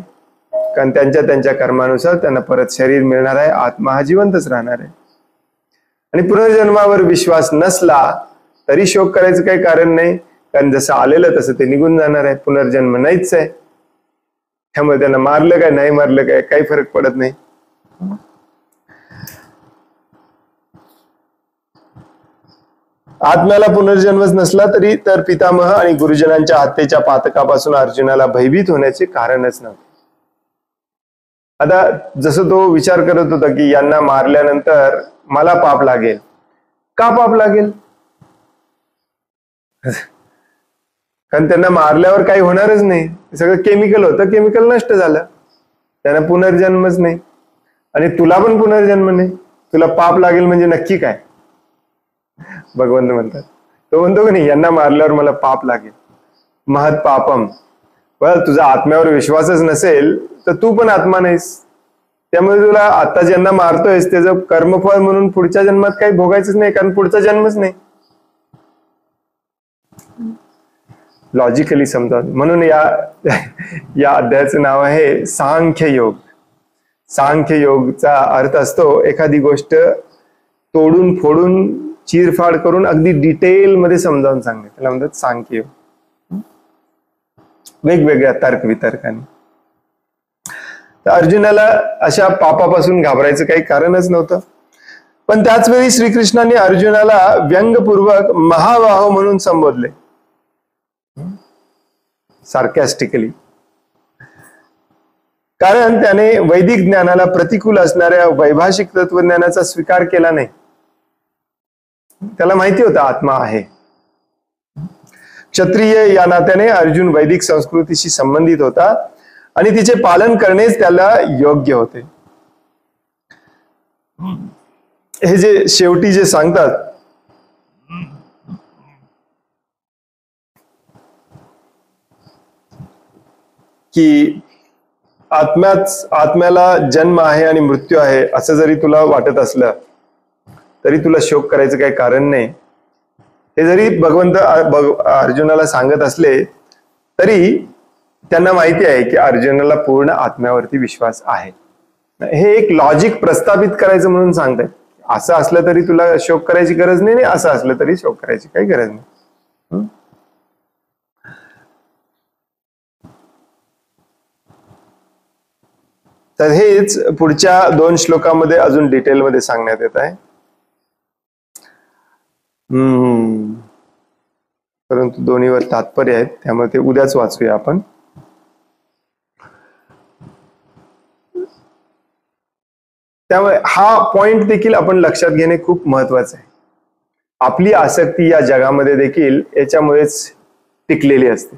A: कारण त्यांच्या त्यांच्या कर्मानुसार त्यांना परत शरीर मिळणार आहे, आत्मा हा जिवंतच राहणार आहे. आणि पुनर्जन्मावर विश्वास नसला तरी शोक करायचं काही कारण नाही, कारण जसं आलेलं तसं ते निघून जाणार आहे, पुनर्जन्म नाहीच आहे. त्यामुळे त्यांना मारलं काय नाही मारलं काय काही फरक पडत नाही. आत्म्याला पुनर्जन्मच नसला तरी तर पितामह आणि गुरुजनांच्या हत्येच्या पातकापासून अर्जुनाला भयभीत होण्याचे कारणच नव्हते. आता जसं तो विचार करत होता की यांना मारल्यानंतर मला पाप लागेल, का पाप लागेल? कारण त्यांना मारल्यावर काही होणारच नाही, सगळं केमिकल होतं, केमिकल नष्ट झालं, त्यांना पुनर्जन्मच नाही. आणि तुला पण पुनर्जन्म नाही, तुला पाप लागेल म्हणजे नक्की काय? भगवंत म्हणतात, तो म्हणतो की नाही, यांना मारल्यावर मला पाप लागेल, महत् पापम. तुझा आत्म्यावर विश्वासच नसेल तर तू पण आत्मा नाहीस, त्यामुळे तुला आता ज्यांना मारतोयस त्याचं कर्मफळ म्हणून पुढच्या जन्मात काही भोगायचंच नाही, कारण पुढचा जन्मच नाही. लॉजिकली समजा. म्हणून या अध्यायाचं नाव आहे सांख्य योग. सांख्य योगचा अर्थ असतो एखादी गोष्ट तोडून फोडून चीरफाड करून अगदी डिटेल मध्ये समजावून सांगणे, त्याला म्हणतात सांख्य योग, वेगवेगळ्या तर्क वितर्काने. तर अर्जुनाला अशा पापापासून घाबरायचं काही कारणच नव्हतं. पण त्याच वेळी श्रीकृष्णाने अर्जुनाला व्यंगपूर्वक महाबाहो म्हणून संबोधले, सार्कॅस्टिकली, कारण त्याने वैदिक ज्ञानाला प्रतिकूल असणाऱ्या वैभाषिक तत्वज्ञानाचा स्वीकार केला नाही. त्याला माहिती होता आत्मा आहे. क्षत्रिय या नात्याने अर्जुन वैदिक संस्कृतीशी संबंधित होता आणि तिचे पालन करणेच त्याला योग्य होते. हे जे शेवटी जे सांगतात की आत्म्याला जन्म आहे आणि मृत्यू आहे असं जरी तुला वाटत असलं तरी तुला शोक करायचं काही कारण नाही. हे जरी भगवंत अर्जुनाला सांगत असले तरी त्यांना माहिती आहे की अर्जुनाला पूर्ण आत्म्यावरती विश्वास आहे. हे एक लॉजिक प्रस्थापित करायचं म्हणून सांगताय. असं असलं तरी तुला शोक करायची गरज नाही, असं असलं तरी शोक करायची काही गरज नाही. तर हेच पुढच्या 2 श्लोकामध्ये अजून डिटेलमध्ये सांगण्यात येत आहे. परंतु दोन्हीवर तात्पर्य आहेत, त्यामुळे ते उद्याच वाचूया आपण. त्यामुळे हा पॉइंट देखील आपण लक्षात घेणे खूप महत्वाचं आहे. आपली आसक्ती या जगामध्ये देखील याच्यामुळेच टिकलेली असते.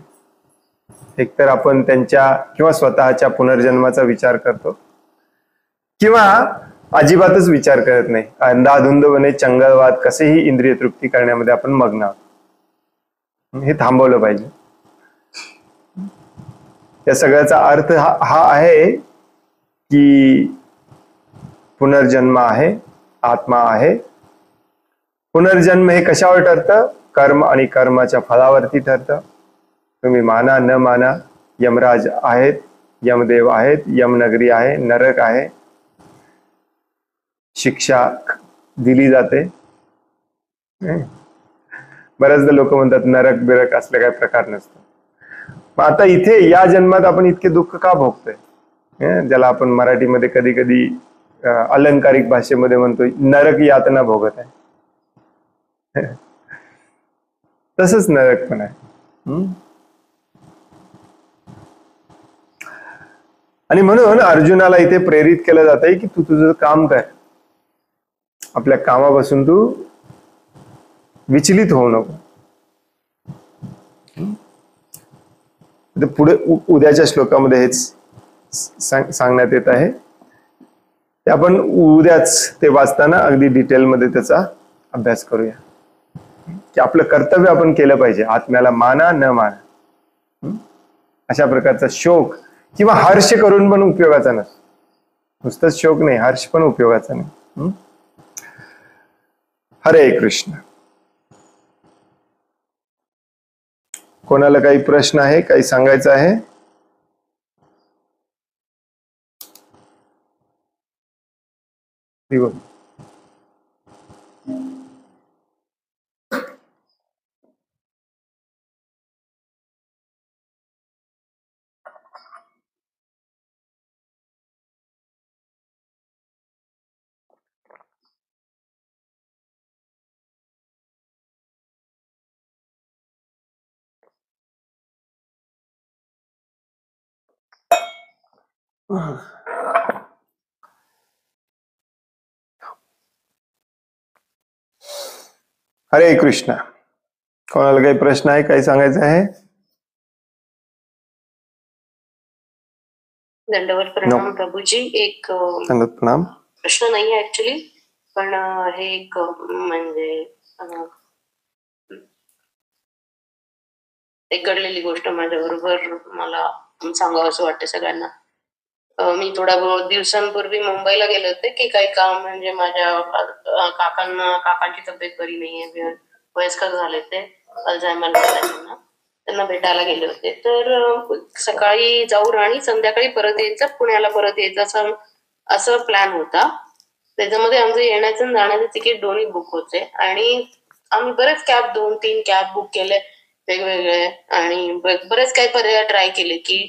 A: एकतर आपण त्यांच्या किंवा स्वतःच्या पुनर्जन्माचा विचार करतो किंवा अजिबातच विचार करत नाही. अंधाधुंदपणे चंगळवाद कसेही इंद्रिय तृप्ती करण्यामध्ये आपण मग्न आहोत. हे थांबवलं पाहिजे. या सगळ्याचा अर्थ हा आहे की पुनर्जन्म आहे, आत्मा आहे. पुनर्जन्म हे कशावर ठरतं? कर्म आणि कर्माच्या फळावरती ठरतं. तुम्ही माना न माना, यमराज आहेत, यमदेव आहेत, यमनगरी आहे, नरक आहे, शिक्षा दिली जाते. बऱ्याचदा लोक म्हणतात नरक बिरक असले काही प्रकार नसतो. मग आता इथे या जन्मात आपण इतके दुःख का भोगतोय? ज्याला आपण मराठीमध्ये कधी कधी अलंकारिक भाषेमध्ये म्हणतो नरक यातना भोगत आहे. तसंच नरक पण आहे. आणि म्हणून अर्जुनाला इथे प्रेरित केलं जात आहे की तू तुझं काम कर. आपल्या कामापासून तू विचलित होऊ नको. पुढे उद्याच्या श्लोकामध्ये हेच सांगण्यात येत आहे. ते आपण उद्याच ते वाचताना अगदी डिटेलमध्ये त्याचा अभ्यास करूया की आपलं कर्तव्य आपण केलं पाहिजे. आत्म्याला माना न माना, अशा प्रकारचा शोक किंवा हर्ष करून पण उपयोगाचा नसतो. नुसतंच शोक नाही, हर्ष पण उपयोगाचा नाही. हरे कृष्ण. कोणाला काही प्रश्न आहे, काही सांगायचं आहे? हरे कृष्ण. कोणाला काही प्रश्न आहे, काही सांगायचं आहे?
B: दंडवत प्रणाम प्रभूजी. एक
A: दंडवत प्रणाम.
B: प्रश्न नाही ऍक्च्युली, पण हे एक म्हणजे एक घडलेली गोष्ट माझ्या बरोबर मला सांगावं असं वाटतं सगळ्यांना. मी थोड्या दिवसांपूर्वी मुंबईला गेले होते की काही काम म्हणजे माझ्या काकांची तब्येत बरी नाहीये, वयस्कर झाले, ते अल्झायमर झाला, त्यांना भेटायला गेले होते. तर सकाळी जाऊन आणि संध्याकाळी परत यायचं, पुण्याला परत यायचं असं प्लॅन होता. त्याच्यामध्ये आमचं येण्याचं आणि जाण्याचं तिकीट दोन्ही बुक होते आणि आम्ही बरेच कॅब 2-3 कॅब बुक केले वेगवेगळे आणि बरेच काही पर्याय ट्राय केले की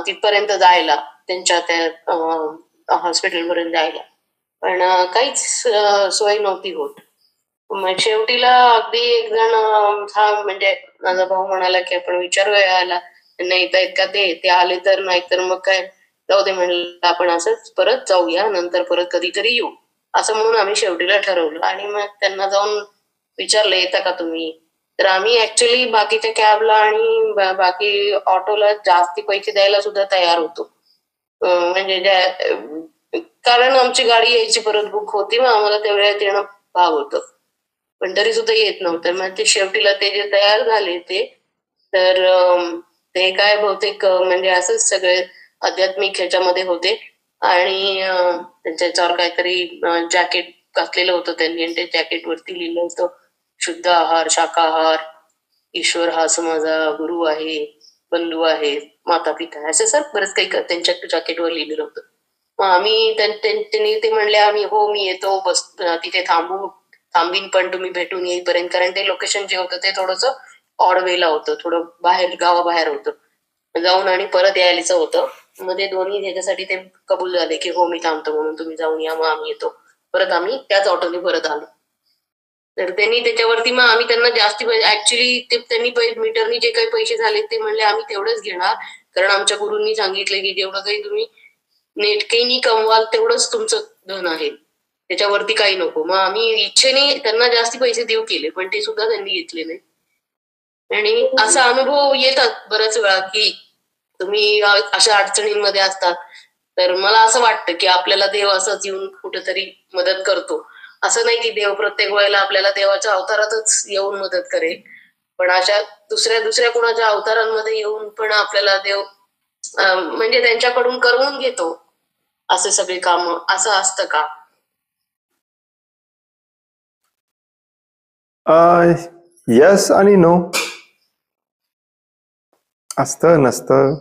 B: तिथपर्यंत जायला, त्यांच्या त्या हॉस्पिटलपर्यंत जायला, पण काहीच सोय नव्हती होत. मग शेवटीला अगदी एक जण म्हणजे माझा भाऊ म्हणाला की आपण विचारूया यायला, नाही येत आहेत का ते आले तर, नाही तर मग काय जाऊ दे म्हणलं, आपण असंच परत जाऊया, नंतर परत कधीतरी येऊ, असं म्हणून आम्ही शेवटीला ठरवलं. आणि मग त्यांना जाऊन विचारलं येता का तुम्ही. तर आम्ही ऍक्च्युली बाकीच्या कॅबला आणि बाकी ऑटोला जास्ती पैसे द्यायला सुद्धा तयार होतो, म्हणजे कारण आमची गाडी यायची परत बुक होती, मग आम्हाला त्या वेळेत येणं भाग होतं, पण तरी सुद्धा येत नव्हतं. मग ते शेवटीला ते जे तयार झाले ते, तर ते काय बहुतेक म्हणजे असंच सगळे आध्यात्मिक ह्याच्यामध्ये होते आणि त्यांच्यावर काहीतरी जॅकेट घातलेलं होतं त्यांनी, आणि त्या जॅकेट वरती लिहिलं होतं शुद्ध आहार, शाकाहार, ईश्वर हाच माझा गुरु आहे, बंधू आहे, माता पिता, असं सर बरंच काही त्यांच्या जॅकेटवर लिहिलेलं होतं. मग आम्ही त्यांनी ते म्हणले आम्ही हो मी येतो, बस तिथे थांबीन पण तुम्ही भेटून येईपर्यंत, कारण ते लोकेशन जे होतं ते थोडंसं ऑड वेला होतं, थोडं बाहेर गावाबाहेर होतं. जाऊन आणि परत यायचं होतं. मग ते दोन्ही ह्याच्यासाठी ते कबूल झाले की हो मी थांबतो म्हणून, तुम्ही जाऊन या, मग आम्ही येतो. परत आम्ही त्याच ऑटोने परत आलो. तर त्यांनी त्याच्यावरती मग आम्ही त्यांना जास्ती ऍक्च्युली ते त्यांनी मीटरनी जे काही पैसे झाले ते म्हणले आम्ही तेवढंच घेणार, कारण आमच्या गुरूंनी सांगितले की जेवढं काही तुम्ही नेटकेनी कमवाल तेवढंच तुमचं धन आहे, त्याच्यावरती काही नको. मग आम्ही इच्छेने त्यांना जास्ती पैसे देऊ केले, पण ते सुद्धा त्यांनी घेतले नाही. आणि असा अनुभव येतात बऱ्याच वेळा की तुम्ही अशा अडचणींमध्ये असतात, तर मला असं वाटतं की आपल्याला देव असंच येऊन कुठेतरी मदत करतो. असं नाही की देव प्रत्येक वेळेला आपल्याला देवाच्या अवतारातच येऊन मदत करेल, पण अशा दुसऱ्या दुसऱ्या कुणाच्या अवतारांमध्ये येऊन पण आपल्याला देव म्हणजे त्यांच्याकडून करवून घेतो असे सगळे काम. असं असतं का?
A: यस आणि नो. असतं नसतं.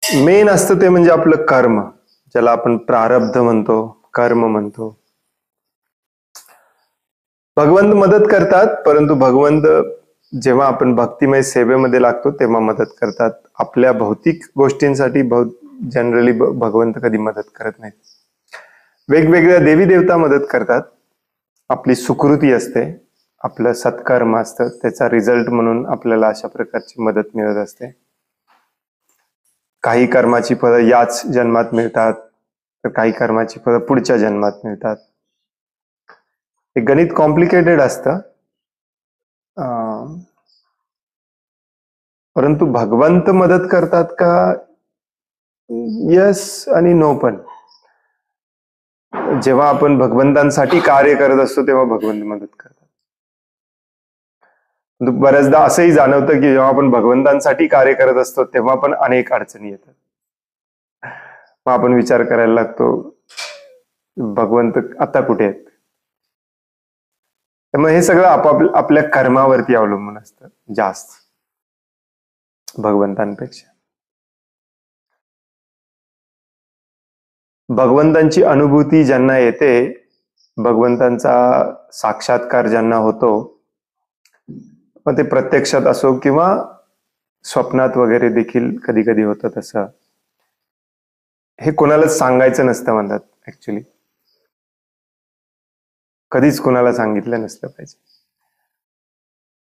A: मेन असतं ते म्हणजे आपलं कर्म, ज्याला आपण प्रारब्ध म्हणतो, कर्म म्हणतो. भगवंत मदत करतात, परंतु भगवंत जेव्हा आपण भक्तिमय सेवेमध्ये लागतो तेव्हा मदत करतात. आपल्या भौतिक गोष्टींसाठी जनरली भगवंत कधी मदत करत नाहीत. वेगवेगळ्या देवी देवता मदत करतात. आपली सुकृती असते, आपलं सत्कर्म असतं, त्याचा रिझल्ट म्हणून आपल्याला अशा प्रकारची मदत मिळत असते. काही कर्माची फळं याच जन्मात मिळतात, तर काही कर्माची फळं पुढच्या जन्मात मिळतात. हे गणित कॉम्प्लिकेटेड असतं, परंतु भगवंत मदत करतात का? यस आणि नो पण. जेव्हा आपण भगवंतांसाठी कार्य करत असतो तेव्हा भगवंत मदत करतात. बऱ्याचदा असंही जाणवतं की जेव्हा आपण भगवंतांसाठी कार्य करत असतो तेव्हा पण अनेक अडचणी येतात. मग आपण विचार करायला लागतो भगवंत आता कुठे आहेत. त्यामुळे हे सगळं आपल्या कर्मावरती अवलंबून असतं जास्त भगवंतांपेक्षा. भगवंतांची अनुभूती ज्यांना येते, भगवंतांचा साक्षात्कार ज्यांना होतो, मग ते प्रत्यक्षात असो किंवा स्वप्नात वगैरे देखील कधी कधी होतं तसं, हे कोणालाच सांगायचं नसतं म्हणतात. ऍक्च्युली कधीच कोणाला सांगितलं नसलं पाहिजे.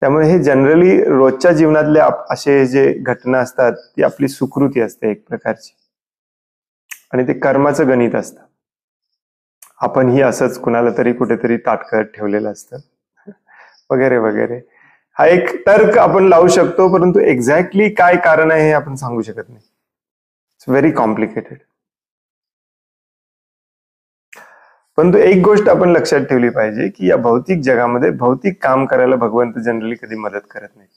A: त्यामुळे हे जनरली रोजच्या जीवनातले असे जे घटना असतात ती आपली सुकृती असते एक प्रकारची, आणि ते कर्माचं गणित असतं. आपणही असंच कुणाला तरी कुठेतरी ताटकळत ठेवलेलं असतं वगैरे वगैरे. हा एक तर्क आपण लावू शकतो, परंतु एक्झॅक्टली काय कारण आहे हे आपण सांगू शकत नाही. It's very complicated. परंतु एक गोष्ट आपण लक्षात ठेवली पाहिजे की या भौतिक जगामध्ये भौतिक काम करायला भगवंत जनरली कधी मदत करत नाही.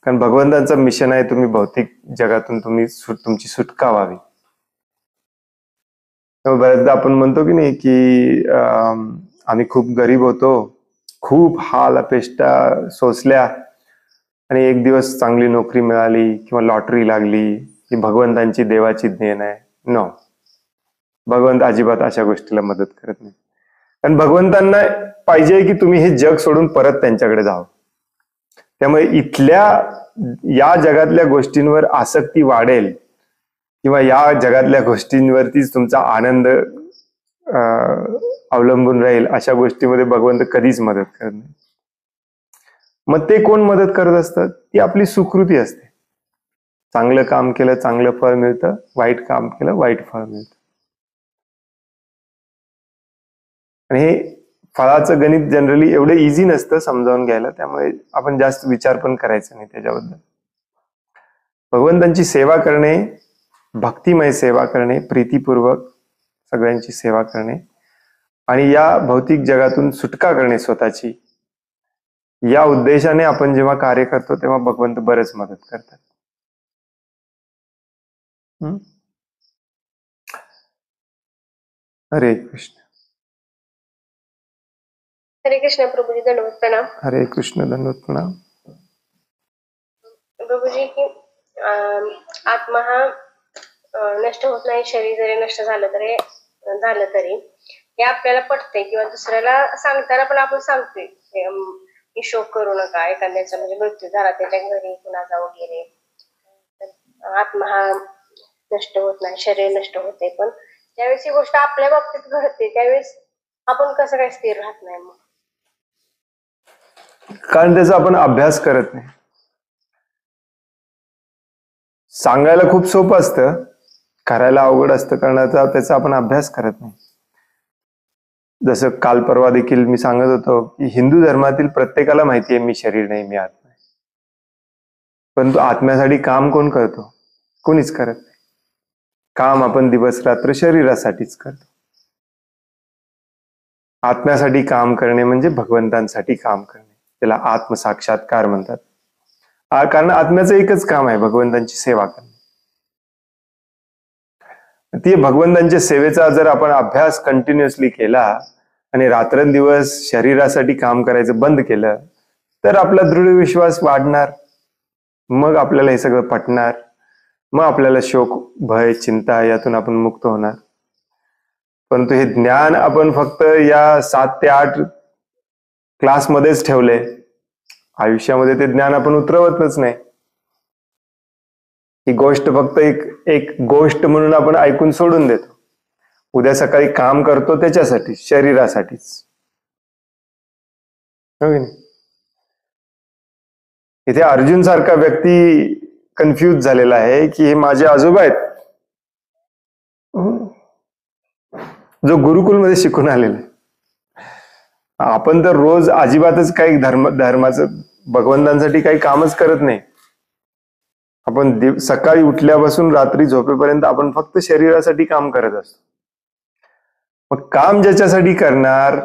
A: कारण भगवंतांचं मिशन आहे तुम्ही भौतिक जगातून तुमची सुटका व्हावी. बऱ्याचदा आपण म्हणतो की नाही की आम्ही खूप गरीब होतो, खूप हाल अपेष्टा सोसल्या, आणि एक दिवस चांगली नोकरी मिळाली किंवा लॉटरी लागली, ही भगवंतांची देवाची देण आहे. नो, भगवंत अजिबात अशा गोष्टीला मदत करत नाही. कारण भगवंतांना पाहिजे की तुम्ही हे जग सोडून परत त्यांच्याकडे जावं. त्यामुळे इथल्या या जगातल्या गोष्टींवर आसक्ती वाढेल किंवा या जगातल्या गोष्टींवरतीच तुमचा आनंद अवलंबून राहील, अशा गोष्टीमध्ये भगवंत कधीच मदत करत नाही. मग ते कोण मदत करत असतात? ती आपली सुकृती असते. चांगलं काम केलं चांगलं फळ मिळतं, वाईट काम केलं वाईट फळ मिळतं. आणि हे फळाचं गणित जनरली एवढं इझी नसतं समजावून घ्यायला, त्यामुळे आपण जास्त विचार पण करायचा नाही त्याच्याबद्दल. भगवंतांची सेवा करणे, भक्तिमय सेवा करणे, प्रीतीपूर्वक सगळ्यांची सेवा करणे आणि या भौतिक जगातून सुटका करणे स्वतःची, या उद्देशाने आपण जेव्हा कार्य करतो तेव्हा भगवंत बरेच मदत करतात. हरे कृष्ण.
C: हरे कृष्ण प्रभुजी, दंडवत प्रणाम.
A: हरे कृष्ण, दंडवत प्रणाम.
C: प्रभुजी की आत्मा हा नष्ट होत नाही, शरीर जरी नष्ट झालं तरी हे आपल्याला पटतंय किंवा दुसऱ्याला सांगताना पण आपण सांगतोय की शोक करू नका, एखाद्याचा म्हणजे मृत्यू झाला त्याच्या घरी कुणाचा वगैरे, आत्मा हा नष्ट होत नाही, शरीर नष्ट होते, पण ज्यावेळेस ही गोष्ट आपल्या बाबतीत घडते त्यावेळेस आपण कसं काय स्थिर राहत नाही मग?
A: कारण त्याचा आपण अभ्यास करत नाही. सांगायला खूप सोपं असतं, करायला अवघड असतं, कारण त्याचा आपण अभ्यास करत नाही. जसं काल परवा देखील मी सांगत होतो की हिंदू धर्मातील प्रत्येकाला माहिती आहे मी शरीर नाही, मी आत्मा आहे. परंतु आत्म्यासाठी काम कोण करतो? कोणीच करत नाही. काम आपण दिवस रात्र शरीरासाठीच करतो. आत्म्यासाठी काम करणे म्हणजे भगवंतांसाठी काम करणे, त्याला आत्मसाक्षात्कार म्हणतात. कारण आत्म्याचं एकच काम आहे, भगवंतांची सेवा करणे. ती भगवंतांच्या सेवेचा जर आपण अभ्यास कंटिन्युअसली केला आणि रात्रंदिवस शरीरासाठी काम करायचं बंद केलं तर आपला दृढ विश्वास वाढणार, मग आपल्याला हे सगळं पटणार, मग आपल्याला शोक, भय, चिंता यातून आपण मुक्त होणार. परंतु हे ज्ञान आपण फक्त या 7 ते 8 क्लासमध्येच ठेवले, आयुष्यामध्ये ते ज्ञान आपण उतरवतच नाही. ही गोष्ट फक्त एक गोष्ट म्हणून आपण ऐकून सोडून देतो. उद्या सकाळी काम करतो त्याच्यासाठी, शरीरासाठीच. हो की नाही? इथे अर्जुन सारखा व्यक्ती कन्फ्यूज झालेला आहे की हे माझे आजोबा आहेत, जो गुरुकुलमध्ये शिकून आलेला आहे. आपण तर रोज अजिबातच काही धर्माचं भगवंतांसाठी काही कामच करत नाही. आपण सकाळी उठल्यापासून रात्री झोपेपर्यंत आपण फक्त शरीरासाठी काम करत असतो. मग काम ज्याच्यासाठी करणार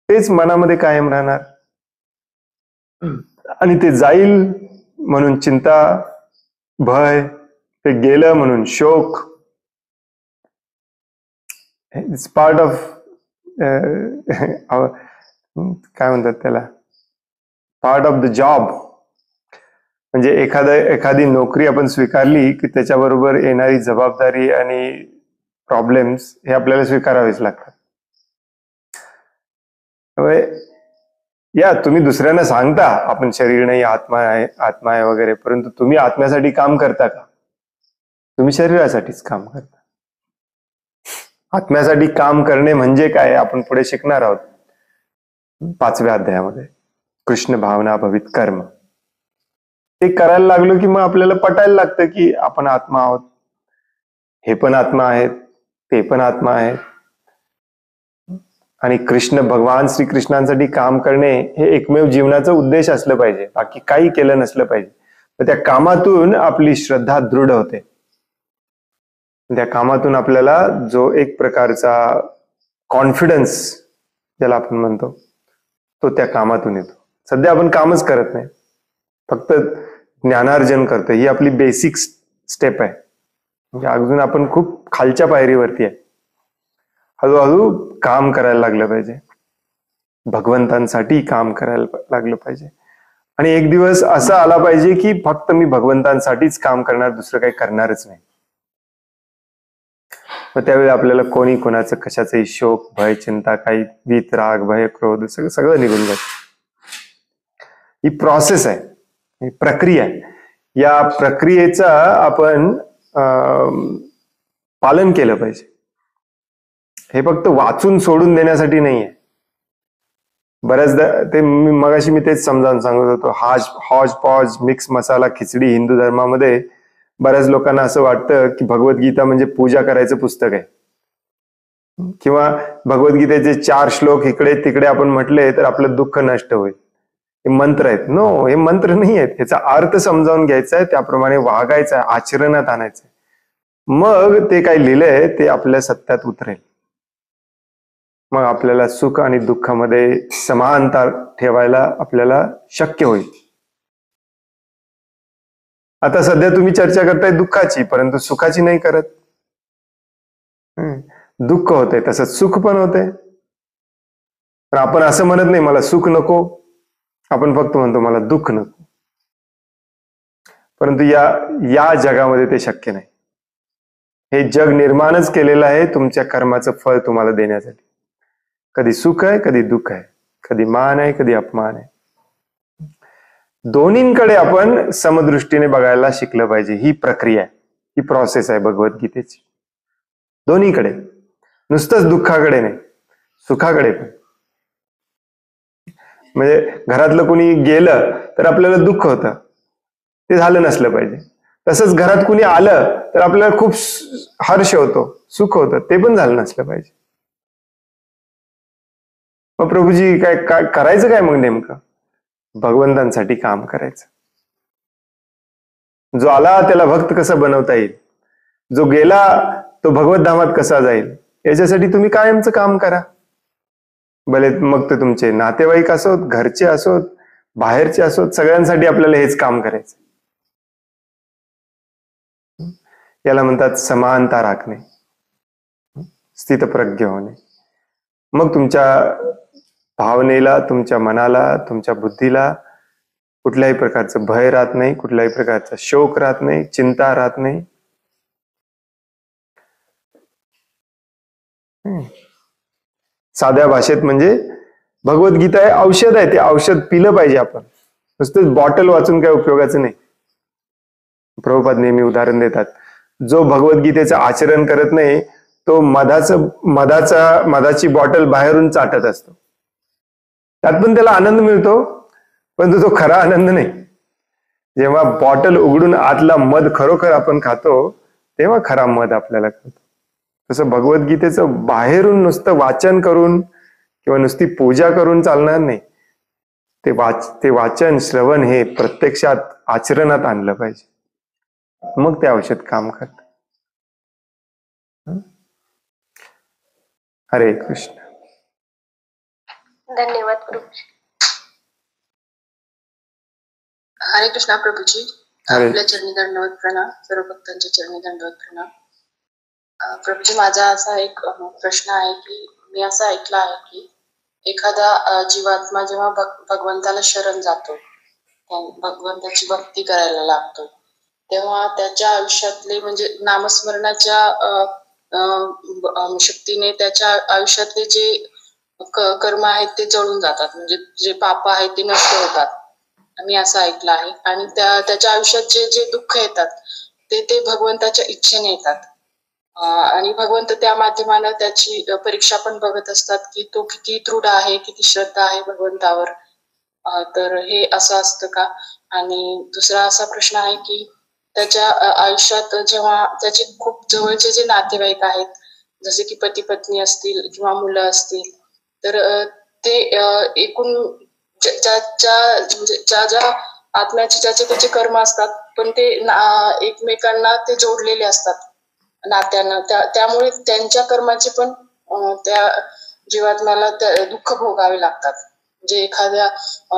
A: तेच मनामध्ये कायम राहणार, आणि ते जाईल म्हणून चिंता, भय, ते गेलं म्हणून शोक. इट्स पार्ट ऑफ काय म्हणतात त्याला, पार्ट ऑफ द जॉब. म्हणजे एखादी नोकरी आपण स्वीकारली की त्याच्याबरोबर येणारी जबाबदारी आणि प्रॉब्लेम्स हे आपल्याला स्वीकारावेच लागतात. या तुम्ही दुसऱ्यांना सांगता आपण शरीर नाही, आत्मा आहे वगैरे, परंतु तुम्ही आत्म्यासाठी काम करता का? तुम्ही शरीरासाठीच काम करता. आत्म्यासाठी काम करणे म्हणजे काय आपण पुढे शिकणार आहोत 5व्या अध्यायामध्ये, कृष्ण भावना भवित कर्म. ते करायला लागलो की मग आपल्याला पटायला लागतं की आपण आत्मा आहोत, हे पण आत्मा आहेत, ते पण आत्मा आहेत. आणि भगवान श्रीकृष्णांसाठी काम करणे हे एकमेव जीवनाचा उद्देश असलं पाहिजे, बाकी काही केलं नसलं पाहिजे. तर त्या कामातून आपली श्रद्धा दृढ होते. त्या कामातून आपल्याला जो एक प्रकारचा कॉन्फिडन्स ज्याला आपण म्हणतो तो त्या कामातून येतो. सध्या आपण कामच करत नाही, फक्त ज्ञानार्जन करतो. ही आपली बेसिक स्टेप आहे. म्हणजे अजून आपण खूप खालच्या पायरीवरती आहे. हळूहळू काम करायला लागलं पाहिजे, भगवंतांसाठी काम करायला लागलं पाहिजे. आणि एक दिवस असा आला पाहिजे की फक्त मी भगवंतांसाठीच काम करणार, दुसरं काही करणारच नाही. मग त्यावेळी आपल्याला कोणी कोणाचं कशाचंही शोक, भय, चिंता, काही वीत, राग, भय, क्रोध सगळं निघून जात. ही प्रोसेस आहे, ही प्रक्रिया आहे. या प्रक्रियेचा आपण पालन केलं पाहिजे. हे फक्त वाचून सोडून देण्यासाठी नाहीये. बऱ्याचदा ते मगाशी मी तेच समजावून सांगत होतो, हॉज पॉज मिक्स मसाला खिचडी. हिंदू धर्मामध्ये बऱ्याच लोकांना असं वाटतं की भगवद्गीता म्हणजे पूजा करायचं पुस्तक आहे, किंवा भगवद्गीतेचे 4 श्लोक इकडे तिकडे आपण म्हटले तर आपलं दुःख नष्ट होईल. हे मंत्र आहेत. नो, हे मंत्र नाही आहेत. ह्याचा अर्थ समजावून घ्यायचा आहे, त्याप्रमाणे वागायचं आहे, आचरणात आणायचंय. मग ते काय लिहिलंय ते आपल्या सत्यात उतरेल. मग आपल्याला सुख आणि दुःखामध्ये समानता ठेवायला आपल्याला शक्य होईल. आता सध्या तुम्ही चर्चा करताय दुःखाची, परंतु सुखाची नाही करत. दुःख होतंय तसंच सुख पण होतंय. पण आपण असं म्हणत नाही मला सुख नको, आपण फक्त म्हणतो मला दुःख नको. परंतु या जगामध्ये ते शक्य नाही. हे जग निर्माणच केलेलं आहे तुमच्या कर्माचं फळ तुम्हाला देण्यासाठी. कधी सुख आहे, कधी दुःख आहे, कधी मान आहे, कधी अपमान आहे. दोन्हींकडे आपण समदृष्टीने बघायला शिकलं पाहिजे. ही प्रक्रिया आहे, ही प्रोसेस आहे भगवद्गीतेची. दोन्हीकडे, नुसतंच दुःखाकडे नाही, सुखाकडे पण. म्हणजे घरातलं कुणी गेलं तर आपल्याला दुःख होतं, ते झालं नसलं पाहिजे. तसंच घरात कुणी आलं तर आपल्याला खूप हर्ष होतो, सुख होतं, ते पण झालं नसलं पाहिजे. मग प्रभूजी काय काय करायचं काय मग नेमकं? भगवंतांसाठी काम करायचं. जो आला त्याला भक्त कसं बनवता येईल, जो गेला तो भगवत धामात कसा जाईल, याच्यासाठी तुम्ही कायमचं काम करा. भले मग ते तुमचे नातेवाईक असोत, घरचे असोत, बाहेरचे असोत, सगळ्यांसाठी आपल्याला हेच काम करायचं. याला म्हणतात समानता राखणे, स्थितप्रज्ञ होणे. मग तुमच्या भावनेला, तुमच्या मनाला, तुमच्या बुद्धीला कुठल्याही प्रकारचं भय राहत नाही, कुठल्याही प्रकारचा शोक राहत नाही, चिंता राहत नाही. साध्या भाषेत म्हणजे भगवद्गीता हे औषध आहे, ते औषध पिलं पाहिजे आपण. नुसतं बॉटल वाचून काय उपयोगाचं नाही. प्रभुपाद नेहमी उदाहरण देतात, जो भगवद्गीतेचं आचरण करत नाही तो मधाची बॉटल बाहेरून चाटत असतो. त्यात पण त्याला आनंद मिळतो, पण तो खरा आनंद नाही. जेव्हा बॉटल उघडून आतला मध खरोखर आपण खातो तेव्हा खरा मध आपल्याला कळतो. तसं भगवद्गीतेचं बाहेरून नुसतं वाचन करून किंवा नुसती पूजा करून चालणार नाही. ते वाचन, श्रवण हे प्रत्यक्षात आचरणात आणलं पाहिजे, मग ते औषध काम करत. हरे कृष्ण.
C: धन्यवाद प्रभूजी.
B: हरे कृष्णा प्रभूजी.
A: हरे.
B: आपल्या चरणी दंडवत प्रणाम, सर्व भक्तांच्या चरणी दंडवत प्रणाम. प्रभूजी, माझा असा एक प्रश्न आहे की मी असं ऐकलं आहे की एखादा जीवात्मा जेव्हा भगवंताला शरण जातो, भगवंताची भक्ती करायला लागतो, तेव्हा त्याच्या आयुष्यातले म्हणजे नामस्मरणाच्या शक्तीने त्याच्या आयुष्यातले जे कर्म आहेत ते जळून जातात, म्हणजे जे पाप आहेत ते नष्ट होतात, मी असं ऐकलं आहे. आणि त्याच्या आयुष्यात जे जे दुःख येतात ते भगवंताच्या इच्छेने येतात. आणि भगवंत त्या माध्यमानं त्याची परीक्षा पण बघत असतात की तो किती दृढ आहे, किती श्रद्धा आहे भगवंतावर. तर हे असं असतं का? आणि दुसरा असा प्रश्न आहे की त्याच्या आयुष्यात जेव्हा त्याचे खूप जवळचे जे नातेवाईक आहेत, जसे की पती पत्नी असतील किंवा मुलं असतील, तर ते एकूण ज्या आत्म्याचे ज्याचे त्याचे कर्म असतात, पण ते एकमेकांना ते जोडलेले असतात नात्यानं. त्यामुळे त्यांच्या कर्माचे पण त्या जीवात्म्याला दुःख भोगावे लागतात. म्हणजे एखाद्या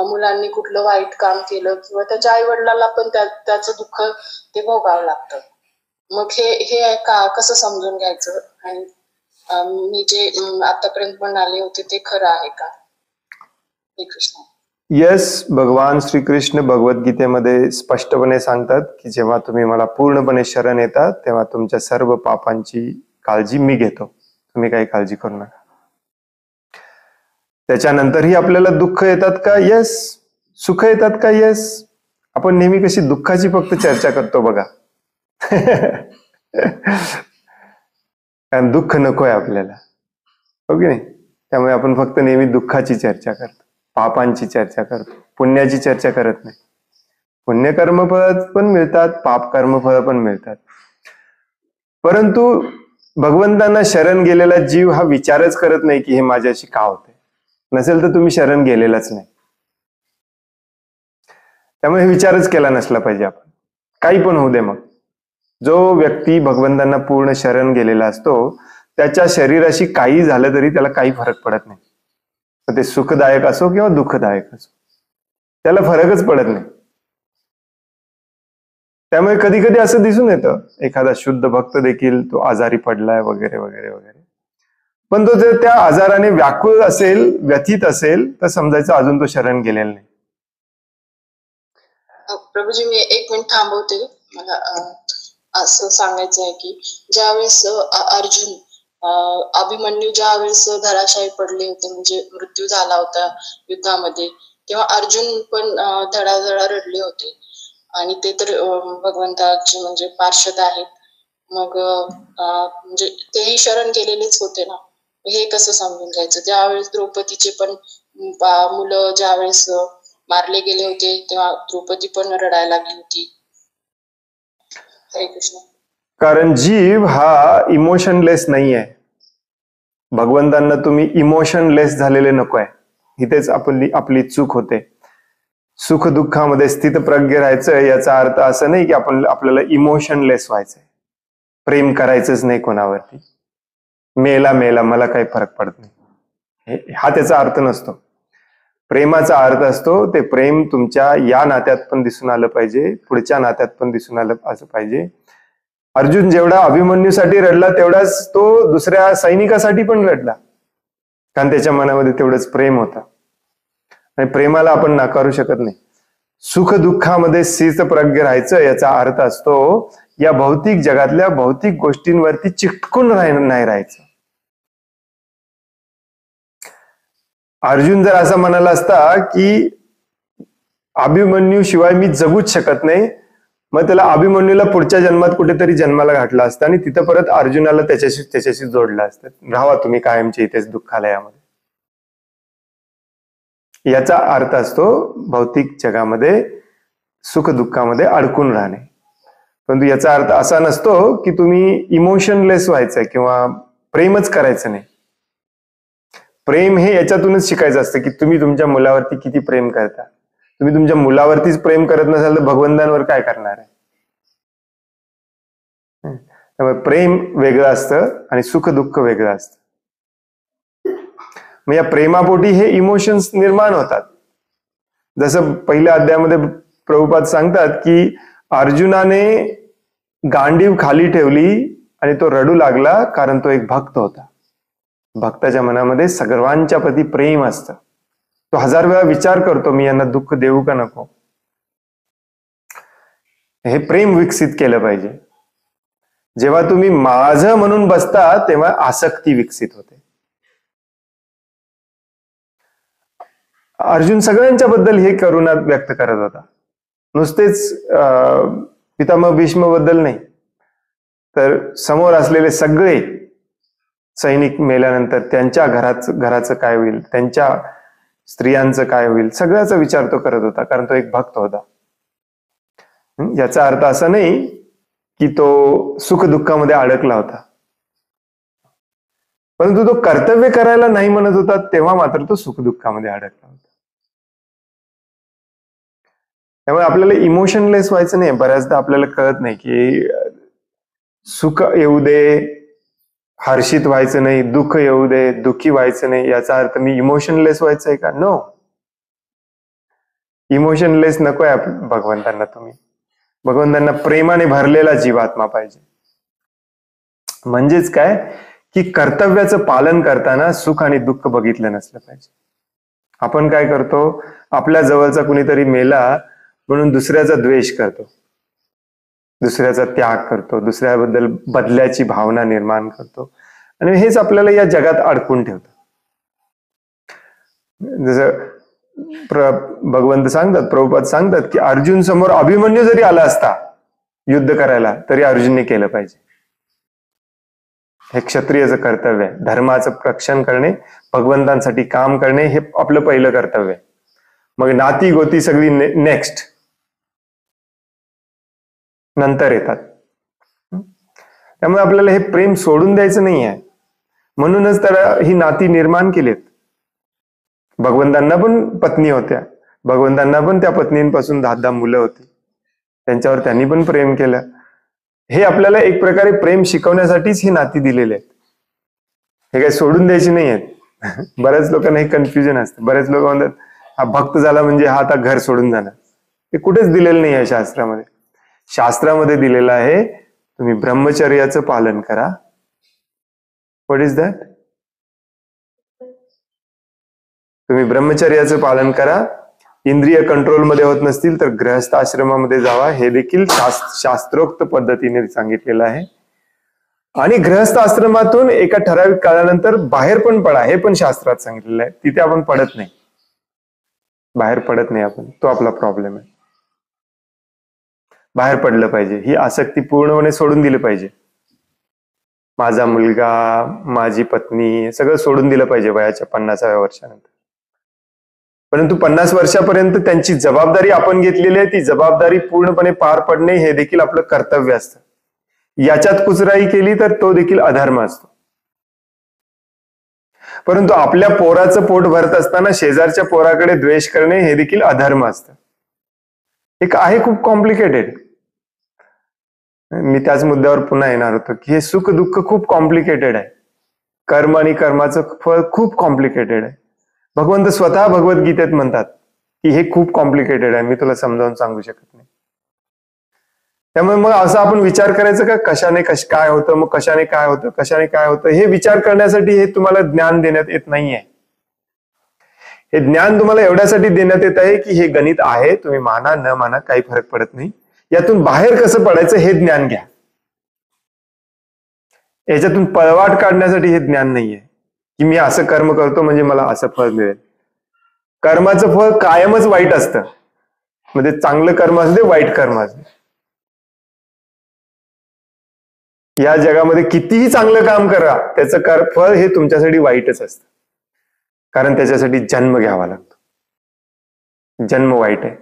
B: मुलांनी कुठलं वाईट काम केलं किंवा त्याच्या आई वडिलांना पण त्याचं दुःख ते भोगावं लागतं. मग हे कसं समजून घ्यायचं? आणि मी जे आतापर्यंत म्हणाले होते ते खरं आहे का? हे कृष्ण.
A: येस, भगवान श्रीकृष्ण भगवद्गीतेमध्ये स्पष्टपणे सांगतात की जेव्हा तुम्ही मला पूर्णपणे शरण येतात तेव्हा तुमच्या सर्व पापांची काळजी मी घेतो, तुम्ही काही काळजी करू नका. त्याच्यानंतरही आपल्याला दुःख येतात का? येस. सुख येतात का? येस. आपण नेहमी कशी दुःखाची फक्त चर्चा करतो बघा. कारण दुःख नकोय आपल्याला, हो की नाही? त्यामुळे आपण फक्त नेहमी दुःखाची चर्चा करतो, पापांची चर्चा करतो, पुण्याची चर्चा करत नाही. पुण्य कर्मफळ पण मिळतात, पाप कर्मफळ पण मिळतात. परंतु भगवंतांना शरण गेलेला जीव हा विचारच करत नाही की हे माझ्याशी का होते. नसेल तर तुम्ही शरण गेलेलाच नाही. त्यामुळे हे विचारच केला नसला पाहिजे आपण, काही पण होऊ दे. मग जो व्यक्ती भगवंतांना पूर्ण शरण गेलेला असतो त्याच्या शरीराशी काही झालं तरी त्याला काही फरक पडत नाही. ते सुखदायक असो किंवा दुःखदायक असो, त्याला फरकच पडत नाही. त्यामुळे कधी कधी असं दिसून येतं एखादा शुद्ध भक्त देखील तो आजारी पडलाय वगैरे वगैरे वगैरे, पण तो जर त्या आजाराने व्याकुळ असेल, व्यथित असेल, तर समजायचं अजून तो शरण गेलेला नाही.
B: प्रभूजी, मी 1 मिनिट थांबवते. मला असं सांगायचं आहे की ज्यावेळेस अर्जुन अभिमन्यू ज्यावेळेस धराशायी पडले होते, म्हणजे मृत्यू झाला होता युद्धामध्ये,
D: तेव्हा अर्जुन पण धडाधडा रडले होते आणि ते तर भगवंताचे म्हणजे पार्षद आहेत. मग म्हणजे तेही शरण गेलेलेच होते ना. हे कसं समजून घ्यायचं? ज्यावेळेस द्रौपदीचे पण मुलं ज्यावेळेस मारले गेले होते तेव्हा द्रौपदी पण रडायला लागली होती. हरे कृष्ण.
A: कारण जीव हा इमोशनलेस नाही आहे. भगवंतांना तुम्ही इमोशनलेस झालेले नकोय. इथेच आपली चूक होते. सुख दुःखामध्ये स्थितप्रज्ञ राहायचं याचा अर्थ असं नाही की आपल्याला इमोशनलेस व्हायचंय, प्रेम करायचंच नाही कोणावरती, मेला मला काही फरक पडत नाही, हा त्याचा अर्थ नसतो. प्रेमाचा अर्थ असतो ते प्रेम तुमच्या या नात्यात पण दिसून आलं पाहिजे, पुढच्या नात्यात पण दिसून आलं असं पाहिजे. अर्जुन जेवढा अभिमन्यूसाठी रडला तेवढाच तो दुसऱ्या सैनिकासाठी पण रडला, कारण त्याच्या मनामध्ये तेवढंच प्रेम होतं. आणि प्रेमाला आपण नाकारू शकत नाही. सुख दुःखामध्ये स्थितप्रज्ञ राहायचं याचा अर्थ असतो या भौतिक जगातल्या भौतिक गोष्टींवरती चिटकून नाही राहायचं. अर्जुन जर असं म्हणाला असता की अभिमन्यू शिवाय मी जगूच शकत नाही, मग त्याला अभिमन्यूला पुढच्या जन्मात कुठेतरी जन्माला घातला असता आणि तिथं परत अर्जुनाला त्याच्याशी जोडलं असतं, राहावा तुम्ही कायमचे इथेच दुःखालयामध्ये. याचा अर्थ असतो भौतिक जगामध्ये सुख दुःखामध्ये अडकून राहणे. परंतु याचा अर्थ असा नसतो की तुम्ही इमोशनलेस व्हायचं किंवा प्रेमच करायचं नाही. प्रेम हे याच्यातूनच शिकायचं असतं की तुम्ही तुमच्या मुलावरती किती प्रेम करता. तुम्ही तुमच्या मुलावरतीच प्रेम करत नसाल तर भगवंतांवर काय करणार आहे? त्यामुळे प्रेम वेगळं असतं आणि सुख दुःख वेगळं असतं. मग या प्रेमापोटी हे इमोशन्स निर्माण होतात. जसं पहिल्या अध्यायामध्ये प्रभुपाद सांगतात की अर्जुनाने गांडीव खाली ठेवली आणि तो रडू लागला कारण तो एक भक्त होता. भक्ताच्या मनामध्ये सर्वांच्या प्रती प्रेम असतं. तो 1000 वेळा विचार करतो मी यांना दुःख देऊ का नको. हे प्रेम विकसित केलं पाहिजे. जेव्हा तुम्ही माझं म्हणून बसता तेव्हा आसक्ती विकसित होते. अर्जुन सगळ्यांच्या बद्दल हे करुणा व्यक्त करत होता. नुसतेच पितामह भीष्म बद्दल नाही, तर समोर असलेले सगळे सैनिक मेल्यानंतर त्यांच्या घराचं काय होईल, त्यांच्या स्त्रियांचं काय होईल, सगळ्याचा विचार तो करत होता, कारण तो एक भक्त होता. याचा अर्थ असा नाही की तो सुख दुःखामध्ये अडकला होता, परंतु तो कर्तव्य करायला नाही म्हणत होता तेव्हा मात्र तो सुख दुःखामध्ये अडकला होता. त्यामुळे आपल्याला इमोशनलेस व्हायचं नाही. बऱ्याचदा आपल्याला कळत नाही की सुख येऊ दे, हर्षित व्हायचं नाही, दुःख येऊ दे, दुःखी व्हायचं नाही. याचा अर्थ मी इमोशनलेस व्हायचंय का? नो, इमोशनलेस नकोय भगवंतांना. तुम्ही भगवंतांना प्रेमाने भरलेला जीवात्मा पाहिजे. म्हणजेच काय की कर्तव्याचं पालन करताना सुख आणि दुःख बघितलं नसलं पाहिजे. आपण काय करतो, आपल्या जवळचा कुणीतरी मेला म्हणून दुसऱ्याचा द्वेष करतो, दुसऱ्याचा त्याग करतो, दुसऱ्याबद्दल बदल्याची भावना निर्माण करतो आणि हेच आपल्याला या जगात अडकून ठेवतं. जसं भगवंत सांगतात, प्रभुपाद सांगतात की अर्जुन समोर अभिमन्यू जरी आला असता युद्ध करायला तरी अर्जुनने केलं पाहिजे. हे क्षत्रियाचं कर्तव्य आहे. धर्माचं रक्षण करणे, भगवंतांसाठी काम करणे हे आपलं पहिलं कर्तव्य आहे. मग नाती गोती सगळी नेक्स्ट, नंतर येतात. त्यामुळे आपल्याला हे प्रेम सोडून द्यायचं नाही आहे. म्हणूनच तर ही नाती निर्माण केलीत. भगवंतांना पण पत्नी होत्या, भगवंतांना पण त्या पत्नींपासून 10 मुलं होती, त्यांच्यावर त्यांनी पण प्रेम केलं. हे आपल्याला एक प्रकारे प्रेम शिकवण्यासाठीच ही नाती दिलेली आहेत. हे काही सोडून द्यायची नाही आहेत. बऱ्याच लोकांना हे कन्फ्युजन असतं. बरेच लोक म्हणतात हा भक्त झाला म्हणजे हा आता घर सोडून जाणार. हे कुठेच दिलेलं नाही आहे शास्त्रामध्ये. शास्त्रामध्ये दिलेलं आहे तुम्ही ब्रह्मचर्याचं पालन करा. What is that? तुम्ही ब्रह्मचर्याचं पालन करा. इंद्रिय कंट्रोलमध्ये होत नसतील तर गृहस्थ आश्रमामध्ये जावा. हे देखील शास्त्रोक्त पद्धतीने सांगितलेलं आहे. आणि गृहस्थ आश्रमातून एका ठराविक काळानंतर बाहेर पण पडा, हे पण शास्त्रात सांगितलेलं आहे. तिथे आपण पडत नाही. बाहेर पडत नाही आपण, तो आपला प्रॉब्लेम आहे. बाहेर पडलं पाहिजे, ही आसक्ती पूर्णपणे सोडून दिली पाहिजे. माझा मुलगा, माझी पत्नी, सगळं सोडून दिलं पाहिजे वयाच्या 50व्या वर्षानंतर. परंतु 50 वर्षापर्यंत त्यांची जबाबदारी आपण घेतलेली आहे, ती जबाबदारी पूर्णपणे पार पडणे हे देखील आपलं कर्तव्य असतं. याच्यात कुचराई केली तर तो देखील अधर्म असतो. परंतु आपल्या पोराचं पोट भरत असताना शेजारच्या पोराकडे द्वेष करणे हे देखील अधर्म असतं. एक आहे खूप कॉम्प्लिकेटेड. मी त्याच मुद्द्यावर पुन्हा येणार होतो की हे सुख दुःख खूप कॉम्प्लिकेटेड आहे. कर्म आणि कर्माचं फळ खूप कॉम्प्लिकेटेड आहे. भगवंत स्वतः भगवद्गीतेत म्हणतात की हे खूप कॉम्प्लिकेटेड आहे, मी तुला समजावून सांगू शकत नाही. त्यामुळे मग असं आपण विचार करायचं का कशाने काय होतं, मग कशाने काय होतं, कशाने काय होतं, हे विचार करण्यासाठी हे तुम्हाला ज्ञान देण्यात येत नाहीये. हे ज्ञान तुम्हाला एवढ्यासाठी देण्यात येत आहे की हे गणित आहे, तुम्ही माना न माना काही फरक पडत नाही. यातून बाहेर कसं पडायचं हे ज्ञान घ्या. याच्यातून पळवाट काढण्यासाठी हे ज्ञान नाहीये की मी असं कर्म करतो म्हणजे मला असं फळ मिळेल. कर्माचं फळ कायमच वाईट असतं. म्हणजे चांगलं कर्म असू दे, वाईट कर्म असू दे. या जगामध्ये कितीही चांगलं काम करा, त्याचं फळ हे तुमच्यासाठी वाईटच असतं. कारण त्याच्यासाठी जन्म घ्यावा लागतो. जन्म वाईट आहे.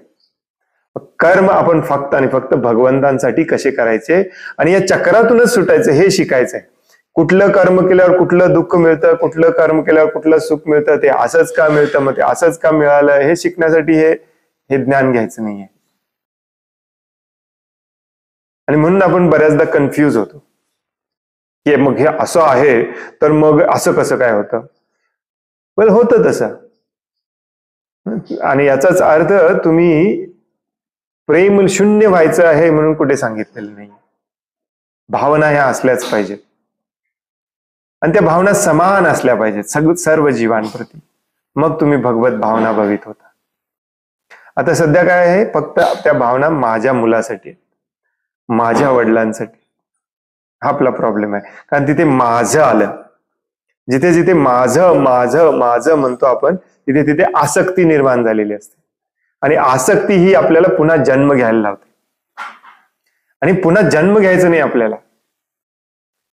A: कर्म आपण फक्त आणि फक्त भगवंतांसाठी कसे करायचे आणि या चक्रातूनच सुटायचं हे शिकायचंय. कुठलं कर्म केल्यावर कुठलं दुःख मिळतं, कुठलं कर्म केल्यावर कुठलं सुख मिळतं, ते असंच का मिळतं, मग ते असंच का मिळालं, हे शिकण्यासाठी हे ज्ञान घ्यायचं नाहीये. आणि म्हणून आपण बऱ्याचदा कन्फ्यूज होतो की मग हे असं आहे तर मग असं कसं काय होतं. पण होतं तसं. आणि याचाच अर्थ तुम्ही प्रेम शून्य व्हायचं आहे म्हणून कुठे सांगितलेलं नाही. भावना ह्या असल्याच पाहिजेत आणि त्या भावना समान असल्या पाहिजेत सर्व जीवांप्रती. मग तुम्ही भगवत भावना भवित होता. आता सध्या काय आहे, फक्त त्या भावना माझ्या मुलासाठी, माझ्या वडिलांसाठी. हा आपला प्रॉब्लेम आहे. कारण तिथे माझं आलं. जिथे जिथे माझं माझं माझं म्हणतो आपण, तिथे तिथे आसक्ती निर्माण झालेली असते. आणि आसक्ती ही आपल्याला पुन्हा जन्म घ्यायला लावते. आणि पुन्हा जन्म घ्यायचं नाही आपल्याला.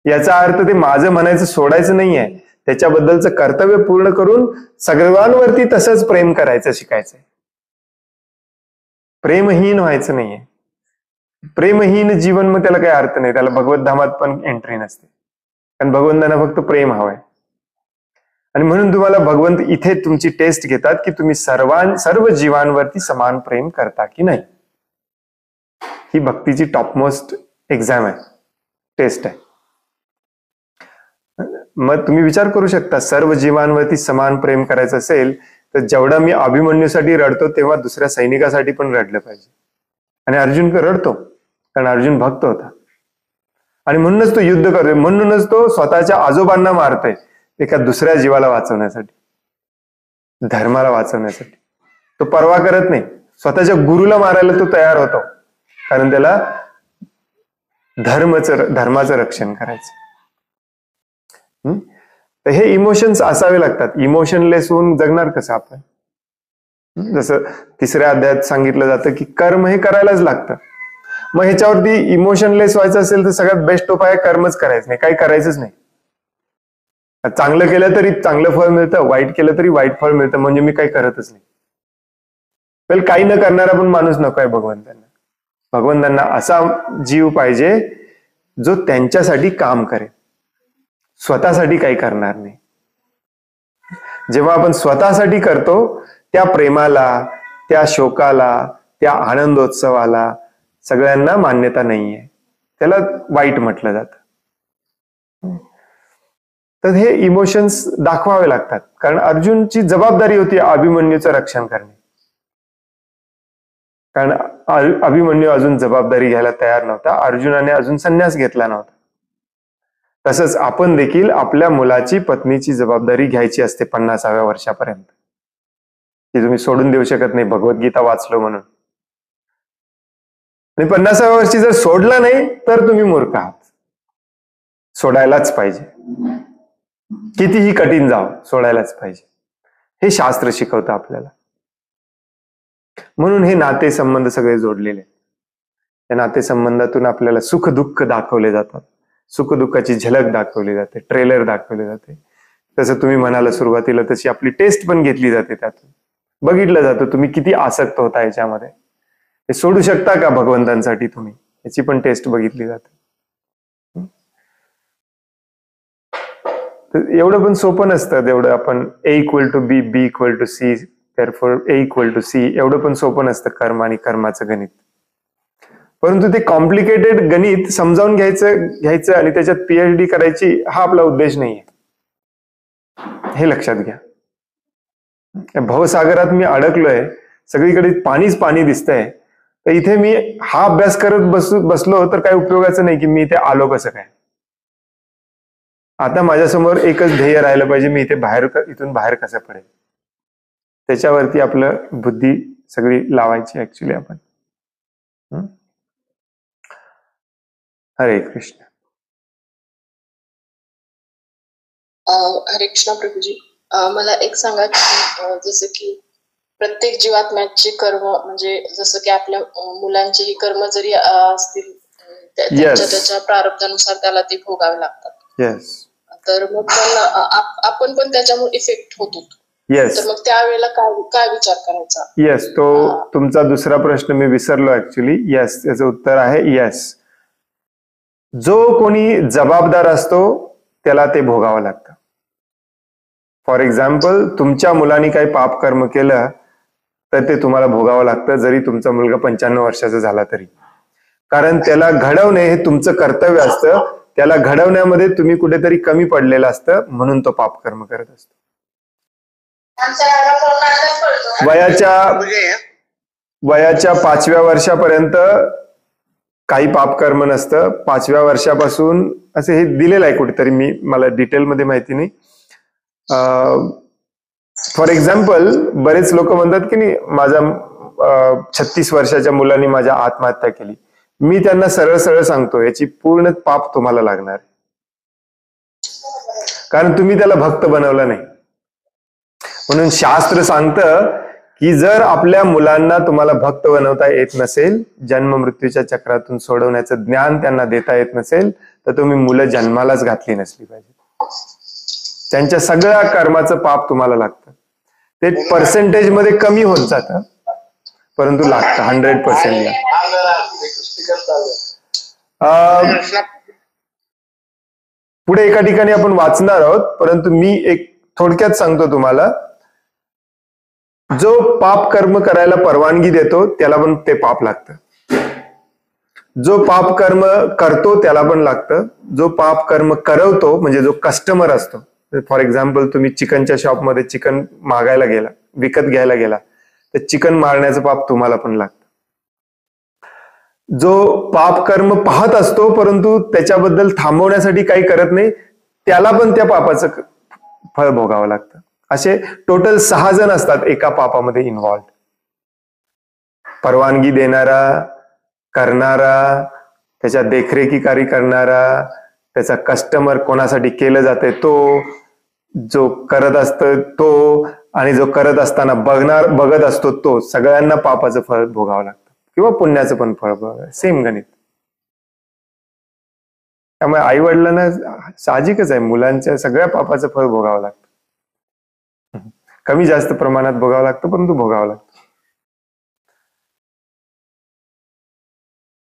A: याचा अर्थ ते माझं म्हणायचं सोडायचं नाहीये. त्याच्याबद्दलचं कर्तव्य पूर्ण करून सर्वांवरती तसंच प्रेम करायचं शिकायचंय. प्रेमहीन व्हायचं नाहीये. प्रेमहीन जीवन मग त्याला काही अर्थ नाही. त्याला भगवत धामात पण एंट्री नसते. कारण भगवंतांना फक्त प्रेम हवंय. आणि म्हणून तुम्हाला भगवंत इथे तुमची टेस्ट घेतात की तुम्ही सर्व जीवांवरती समान प्रेम करता की नाही. ही भक्तीची टॉपमोस्ट एक्झाम आहे, टेस्ट आहे. मग तुम्ही विचार करू शकता, सर्व जीवांवरती समान प्रेम करायचं असेल तर जेवढा मी अभिमन्यूसाठी रडतो तेव्हा दुसऱ्या सैनिकासाठी पण रडलं पाहिजे. आणि अर्जुन रडतो कारण अर्जुन भक्त होता. आणि म्हणूनच तो युद्ध करतोय, म्हणूनच तो स्वतःच्या आजोबांना मारतोय एका दुसऱ्या जीवाला वाचवण्यासाठी, धर्माला वाचवण्यासाठी. तो पर्वा करत नाही. स्वतःच्या गुरुला मारायला तो तयार होतो कारण त्याला धर्माचं रक्षण करायचं. तर हे इमोशन्स असावे लागतात. इमोशनलेस होऊन जगणार कसं आपण. जसं 3ऱ्या अध्यायात सांगितलं जातं की कर्म हे करायलाच लागतं. मग ह्याच्यावरती इमोशनलेस व्हायचं असेल तर सगळ्यात बेस्ट उपाय कर्मच करायचं नाही, काही करायचंच नाही. चांगलं केलं तरी चांगलं फळ मिळतं, वाईट केलं तरी वाईट फळ मिळतं, म्हणजे मी काही करतच नाही. वेल काही न करणारा पण माणूस नकोय भगवंतांना. भगवंतांना असा जीव पाहिजे जो त्यांच्यासाठी काम करेल, स्वतःसाठी काही करणार नाही. जेव्हा आपण स्वतःसाठी करतो त्या प्रेमाला, त्या शोकाला, त्या आनंदोत्सवाला सगळ्यांना मान्यता नाहीये. त्याला वाईट म्हटलं जातं. तर हे इमोशन्स दाखवावे लागतात. कारण अर्जुनची जबाबदारी होती अभिमन्यूचं रक्षण करणे. कारण अभिमन्यू अजून जबाबदारी घ्यायला तयार नव्हता. अर्जुनाने अजून संन्यास घेतला नव्हता. तसंच आपण देखील आपल्या मुलाची, पत्नीची जबाबदारी घ्यायची असते 50व्या वर्षापर्यंत. ती तुम्ही सोडून देऊ शकत नाही भगवद्गीता वाचलो म्हणून. आणि 50व्या वर्षी जर सोडला नाही तर तुम्ही मूर्ख आहात. सोडायलाच पाहिजे. कितीही कठीण जावं, सोडायलाच पाहिजे. हे शास्त्र शिकवतं आपल्याला. म्हणून हे नातेसंबंध सगळे जोडलेले आहेत. या नातेसंबंधातून आपल्याला सुख दुःख दाखवले जातात, सुख दुःखाची झलक दाखवली जाते, ट्रेलर दाखवले जाते. तसं तुम्ही म्हणाला सुरुवातीला, तशी आपली टेस्ट पण घेतली जाते, त्यातून बघितलं जातं तुम्ही किती आसक्त होता याच्यामध्ये, हे सोडू शकता का भगवंतांसाठी तुम्ही, याची पण टेस्ट बघितली जाते. तर एवढं पण सोपं नसतं जेवढं आपण A = B, B = C, therefore A = C, एवढं पण सोपं नसतं कर्म आणि कर्माचं गणित. परंतु ते कॉम्प्लिकेटेड गणित समजावून घ्यायचं आणि त्याच्यात PhD करायची हा आपला उद्देश नाहीये, हे लक्षात घ्या. भवसागरात मी अडकलोय, सगळीकडे पाणीच पाणी दिसतंय, तर इथे मी हा अभ्यास करत बसलो तर काही उपयोगाचं नाही की मी इथे आलो कसं काय. आता माझ्यासमोर एकच ध्येय राहिलं पाहिजे, मी इथून बाहेर कसं पडेल, त्याच्यावरती आपलं बुद्धी सगळी लावायची ऍक्च्युली आपण. हरे कृष्ण.
D: हरे कृष्ण प्रभूजी. मला एक सांगा की जसं की प्रत्येक जीवात्म्याची कर्म, म्हणजे जसं की आपल्या मुलांचेही कर्म जरी असतील, त्याच्या प्रारब्धानुसार त्याला ते भोगावे लागतात.
A: येस.
D: तर मग आपण पण त्याच्यामुळे इफेक्ट होतो.
A: येस.
D: तर मग त्यावेळेला काय विचार करायचा?
A: येस, तो तुमचा दुसरा प्रश्न मी विसरलो ऍक्च्युली. येस, याचं उत्तर आहे येस. जो कोणी जबाबदार असतो त्याला ते भोगावं लागतं. फॉर एक्झाम्पल, तुमच्या मुलांनी काही पाप कर्म केलं तर ते तुम्हाला भोगावं लागतं, जरी तुमचा मुलगा 95 वर्षाचा झाला तरी. कारण त्याला घडवणे हे तुमचं कर्तव्य असतं, त्याला घडवण्यामध्ये तुम्ही कुठेतरी कमी पडलेलं असतं, म्हणून तो पाप कर्म करत असतो. वयाच्या 5व्या वर्षापर्यंत काही पाप कर्म नसतं. 5व्या वर्षापासून असे हे दिलेलं आहे कुठेतरी, मला डिटेलमध्ये माहिती नाही. फॉर एक्झाम्पल, बरेच लोक म्हणतात की नाही, माझ्या 36 वर्षाच्या मुलांनी माझ्या आत्महत्या केली. मी त्यांना सरळ सरळ सांगतो, याची पूर्ण पाप तुम्हाला लागणार, कारण तुम्ही त्याला भक्त बनवलं नाही. म्हणून शास्त्र सांगतं की जर आपल्या मुलांना तुम्हाला भक्त बनवता येत नसेल, जन्म मृत्यूच्या चक्रातून सोडवण्याचं ज्ञान त्यांना देता येत नसेल, तर तुम्ही मुलं जन्मालाच घातली नसली पाहिजे. त्यांच्या सगळ्या कर्माचं पाप तुम्हाला लागतं. ते पर्सेंटेज मध्ये कमी होत जातं, परंतु लागतं 100%. पुढे एका ठिकाणी आपण वाचणार आहोत, परंतु मी एक थोडक्यात सांगतो तुम्हाला. जो पाप कर्म करायला परवानगी देतो त्याला पण ते पाप लागतं, जो पाप कर्म करतो त्याला पण लागतं, जो पाप कर्म करवतो म्हणजे जो कस्टमर असतो. फॉर एक्झाम्पल, तुम्ही चिकनच्या शॉपमध्ये चिकन मागायला गेला, विकत घ्यायला गेला, तर चिकन मारण्याचं पाप तुम्हाला पण लागतं. जो पाप कर्म पाहत असतो परंतु त्याच्याबद्दल थांबवण्यासाठी काही करत नाही, त्याला पण त्या पापाचं फळ भोगावं लागतं. असे टोटल 6 जण असतात एका पापामध्ये इन्व्हॉल्व. परवानगी देणारा, करणारा, त्याच्या देखरेखीकारी करणारा, त्याचा कस्टमर कोणासाठी केलं जाते तो, जो करत असतो तो, आणि जो करत असताना बघत असतो तो, सगळ्यांना पापाचं फळ भोगावं लागतं किंवा पुण्याचं पण फळ भोगावं. सेम गणित. त्यामुळे आई वडिलांना साहजिकच आहे, मुलांच्या सगळ्या पापाचं फळ भोगावं लागतं. कमी जास्त प्रमाणात भोगावं लागतं, परंतु भोगावं लागतं.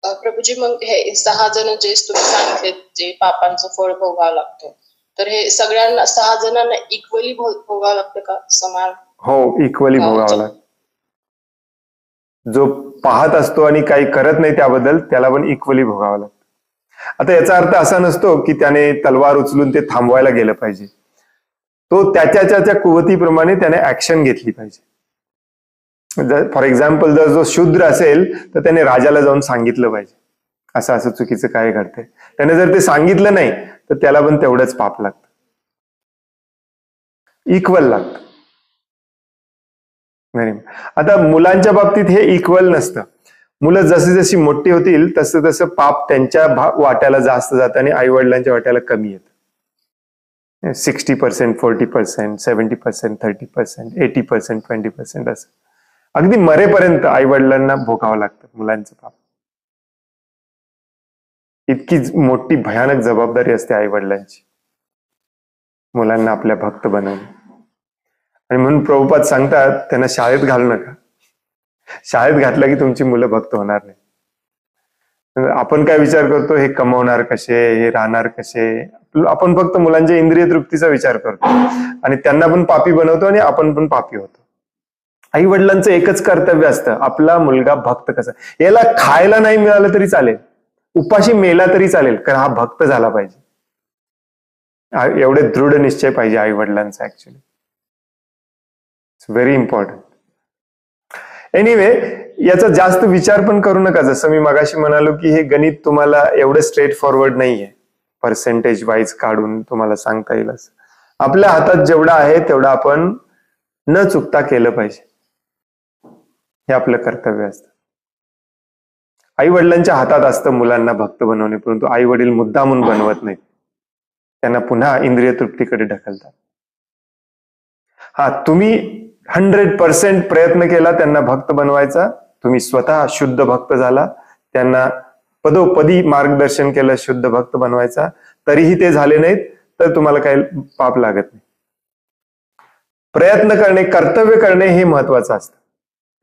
D: प्रभूजी, मग हे 6 जण जे तुम्ही सांगितले, जे पापांचं फळ भोगावं लागतं, तर हे सगळ्यांना 6 जणांना इक्वली भोगावं लागतं का, समान?
A: हो, इक्वली भोगावं लागतं. जो पाहत असतो आणि काही करत नाही त्याबद्दल, त्याला पण इक्वली भोगावं लागतं. आता याचा अर्थ असा नसतो की त्याने तलवार उचलून ते थांबवायला गेलं पाहिजे. तो त्याच्या कुवतीप्रमाणे त्याने ऍक्शन घेतली पाहिजे. फॉर एक्झाम्पल, जर जो शूद्र असेल तर त्याने राजाला जाऊन सांगितलं पाहिजे, असं असं चुकीचं काय घडतंय. त्याने जर ते सांगितलं नाही तर त्याला पण तेवढंच पाप लागतं, इक्वल लागतं. आता मुलांच्या बाबतीत हे इक्वल नसतं. मुलं जशी जशी मोठी होतील तसं तसं पाप त्यांच्या वाट्याला जास्त जातं आणि आई वडिलांच्या वाट्याला कमी येतं. 60%, 40%, 70%, 30%, 80%, 20% असं. अगदी मरेपर्यंत आई वडिलांना भोगावं लागतं मुलांचं पाप. इतकी मोठी भयानक जबाबदारी असते आई वडिलांची, मुलांना आपल्या भक्त बनवणे. आणि म्हणून प्रभुपाद सांगतात त्यांना शाळेत घालू नका. शाळेत घातलं की तुमची मुलं भक्त होणार नाही. आपण काय विचार करतो, हे कमवणार कसे, हे राहणार कसे. आपण फक्त मुलांच्या इंद्रिय तृप्तीचा विचार करतो आणि त्यांना पण पापी बनवतो आणि आपण पण पापी होतो. आई वडिलांचं एकच कर्तव्य असतं, आपला मुलगा भक्त कसा. याला खायला नाही मिळालं तरी चालेल, उपाशी मेला तरी चालेल, कारण हा भक्त झाला पाहिजे. एवढे दृढ निश्चय पाहिजे आई वडिलांचा. Actually it's very important. Anyway, याचा जास्त विचार पण करू नका. जसं मी मगाशी म्हणालो की हे गणित तुम्हाला एवढं स्ट्रेट फॉरवर्ड नाहीये, पर्सेंटेज वाईज काढून तुम्हाला सांगता येईल असं. आपल्या हातात जेवढं आहे तेवढं आपण न चुकता केलं पाहिजे, हे आपलं कर्तव्य असतं. आई वडिलांच्या हातात असतं मुलांना भक्त बनवणे, परंतु आई वडील मुद्दामून बनवत नाहीत, त्यांना पुन्हा इंद्रिय तृप्तीकडे ढकलतात. हा, तुम्ही 100% प्रयत्न केला त्यांना भक्त बनवायचा, तुम्ही स्वतः शुद्ध भक्त झाला, त्यांना पदोपदी मार्गदर्शन केलं शुद्ध भक्त बनवायचा, तरीही ते झाले नाहीत तर तुम्हाला काही पाप लागत नाही. प्रयत्न करणे, कर्तव्य करणे हे महत्वाचं असतं.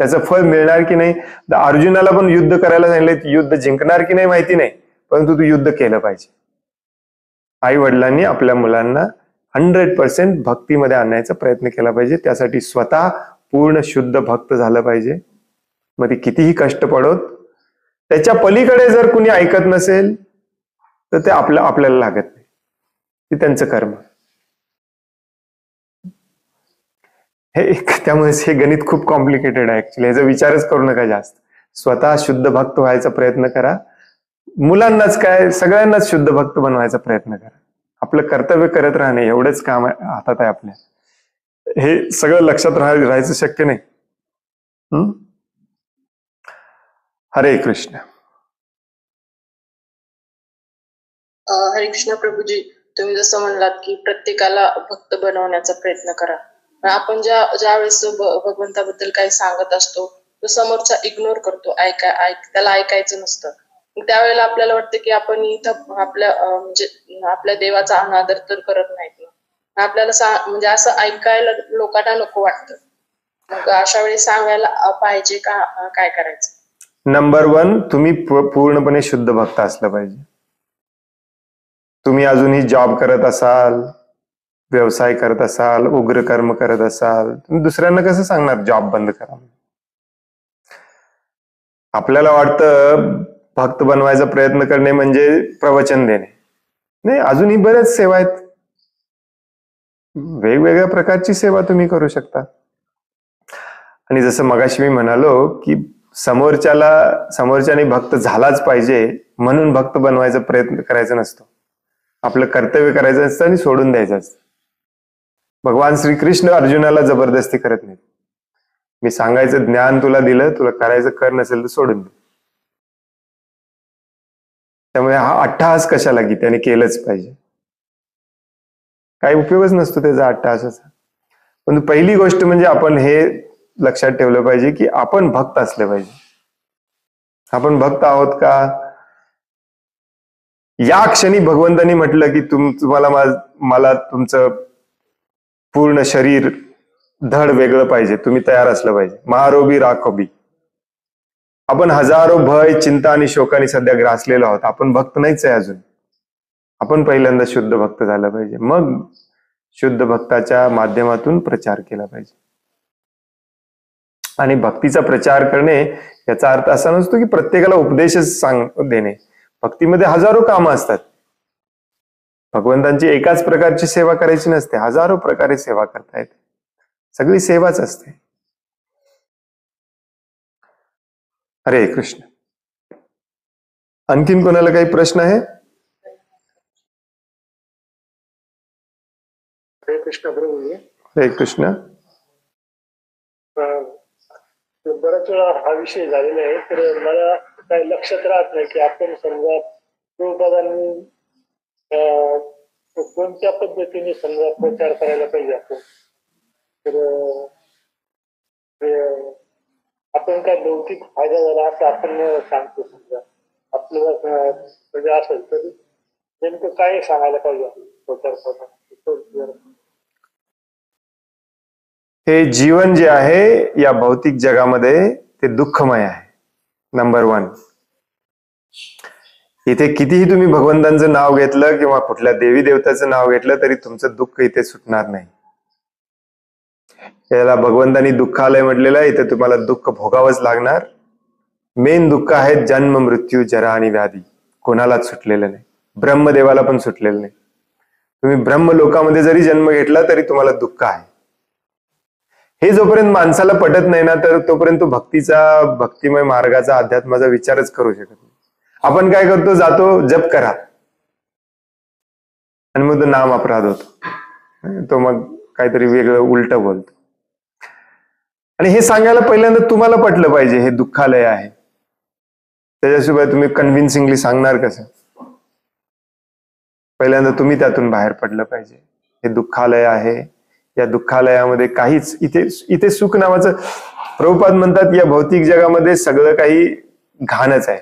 A: त्याचं फळ मिळणार की नाही, अर्जुनाला पण युद्ध करायला सांगितलं, युद्ध जिंकणार की नाही माहिती नाही, परंतु तू युद्ध केलं पाहिजे. आई वडिलांनी आपल्या मुलांना 100% भक्तीमध्ये आणण्याचा प्रयत्न केला पाहिजे. त्यासाठी स्वतः पूर्ण शुद्ध भक्त झालं पाहिजे. मग ते कितीही कष्ट पडोत, त्याच्या पलीकडे जर कुणी ऐकत नसेल तर ते आपल्याला लागत नाही, ते त्यांचं कर्म. त्यामुळे हे गणित खूप कॉम्प्लिकेटेड आहे ऍक्च्युली. ह्याचा विचारच करू नका जास्त. स्वतः शुद्ध भक्त व्हायचा प्रयत्न करा, मुलांनाच काय सगळ्यांनाच शुद्ध भक्त बनवायचा प्रयत्न करा. आपलं कर्तव्य करत राहणे एवढंच काम हातात आहे आपल्या. हे सगळं लक्षात राहायचं शक्य नाही. हरे कृष्ण.
D: हरे कृष्ण प्रभूजी, तुम्ही जसं म्हणलात की प्रत्येकाला भक्त बनवण्याचा प्रयत्न करा. आपण ज्या वेळेस भगवंताबद्दल काही सांगत असतो तो समोरचा इग्नोर करतो, त्याला ऐकायचं नसतं. त्यावेळेला आपल्याला वाटतं की आपण इथं म्हणजे आपल्या देवाचा अनादर तर करत नाहीत ना, आपल्याला म्हणजे असं ऐकायला लोकांना नको वाटतं. मग अशा वेळी सांगायला पाहिजे का, काय करायचं?
A: नंबर 1, तुम्ही पूर्णपणे शुद्ध भक्त असलं पाहिजे. तुम्ही अजूनही जॉब करत असाल, व्यवसाय करत असाल, उग्र कर्म करत असाल, तुम्ही दुसऱ्यांना कसं सांगणार जॉब बंद करा? आपल्याला वाटतं भक्त बनवायचा प्रयत्न करणे म्हणजे प्रवचन देणे. नाही, अजूनही बऱ्याच सेवा आहेत, वेगवेगळ्या प्रकारची सेवा तुम्ही करू शकता. आणि जसं मगाशी मी म्हणालो की समोरच्याने भक्त झालाच पाहिजे म्हणून भक्त बनवायचा प्रयत्न करायचा नसतो. आपलं कर्तव्य करायचं असतं आणि सोडून द्यायचं असतं. भगवान श्रीकृष्ण अर्जुनाला जबरदस्ती करत नाही. मी सांगायचं ज्ञान तुला दिलं, तुला करायचं कर, नसेल तर सोडून दे. त्यामुळे हा अट्टहास कशाला की त्याने केलंच पाहिजे, काही उपयोगच नसतो त्याचा अट्टहासाचा. पण पहिली गोष्ट म्हणजे आपण हे लक्षात ठेवलं पाहिजे की आपण भक्त असले पाहिजे. आपण भक्त आहोत का? या क्षणी भगवंतांनी म्हटलं की तुम्हाला मला तुमचं पूर्ण शरीर धड वेगळं पाहिजे, तुम्ही तयार असलं पाहिजे. महारोबी राखोबी. आपण हजारो भय, चिंता आणि शोकाने सध्या ग्रासलेलो आहोत. आपण भक्त नाहीच आहे अजून. आपण पहिल्यांदा शुद्ध भक्त झालं पाहिजे, मग शुद्ध भक्ताच्या माध्यमातून प्रचार केला पाहिजे. आणि भक्तीचा प्रचार करणे याचा अर्थ असा नसतो की प्रत्येकाला उपदेशच देणे. भक्तीमध्ये हजारो कामं असतात. भगवंतांची एकाच प्रकारची सेवा करायची नसते, हजारो प्रकारे सेवा करता येते. सगळी सेवाच असते. हरे कृष्ण. आणखीन कोणाला काही प्रश्न आहे?
E: हरे कृष्ण प्रभूजी.
A: हरे कृष्ण.
E: बऱ्याच वेळा हा विषय झालेला आहे, तर मला काही लक्षात राहत नाही की आपण समजा प्रभुपादांनी कोणत्या पद्धतीने समजा प्रचार करायला पाहिजे आपण. तर आपण काय भौतिक फायदा झाला असं आपण सांगतो. समजा आपल्याला म्हणजे असेल तर नेमकं काय सांगायला पाहिजे थोडक्यात?
A: हे जीवन जे आहे या भौतिक जगामध्ये ते दुःखमय आहे. नंबर 1. इथे कितीही तुम्ही भगवंतांचं नाव घेतलं किंवा कुठल्या देवी देवताचं नाव घेतलं तरी तुमचं दुःख इथे सुटणार नाही. याला भगवंतांनी दुःखालय म्हटलेलं आहे. इथे तुम्हाला दुःख भोगावंच लागणार. मेन दुःख आहे जन्म, मृत्यू, जरा आणि व्याधी. कोणालाच सुटलेलं नाही. ब्रह्मदेवाला पण सुटलेलं नाही. तुम्ही ब्रह्मलोकामध्ये जरी जन्म घेतला तरी तुम्हाला दुःख आहे. हे जोपर्यंत माणसाला पटत नाही ना तर तोपर्यंत तो भक्तिमय मार्गाचा, अध्यात्माचा विचारच करू शकत नाही. आपण काय करतो, जातो जप करा आणि मग तो नाम अपराध होतो. तो मग काहीतरी वेगळं उलट बोलतो. आणि हे सांगायला पहिल्यांदा तुम्हाला पटलं पाहिजे हे दुःखालय आहे. त्याच्याशिवाय तुम्ही कन्व्हिन्सिंगली सांगणार कसं? पहिल्यांदा तुम्ही त्यातून बाहेर पडलं पाहिजे. हे दुःखालय आहे. या दुःखालयामध्ये काहीच इथे सुख नावाचं, प्रभुपाद म्हणतात या भौतिक जगामध्ये सगळं काही घाणच आहे.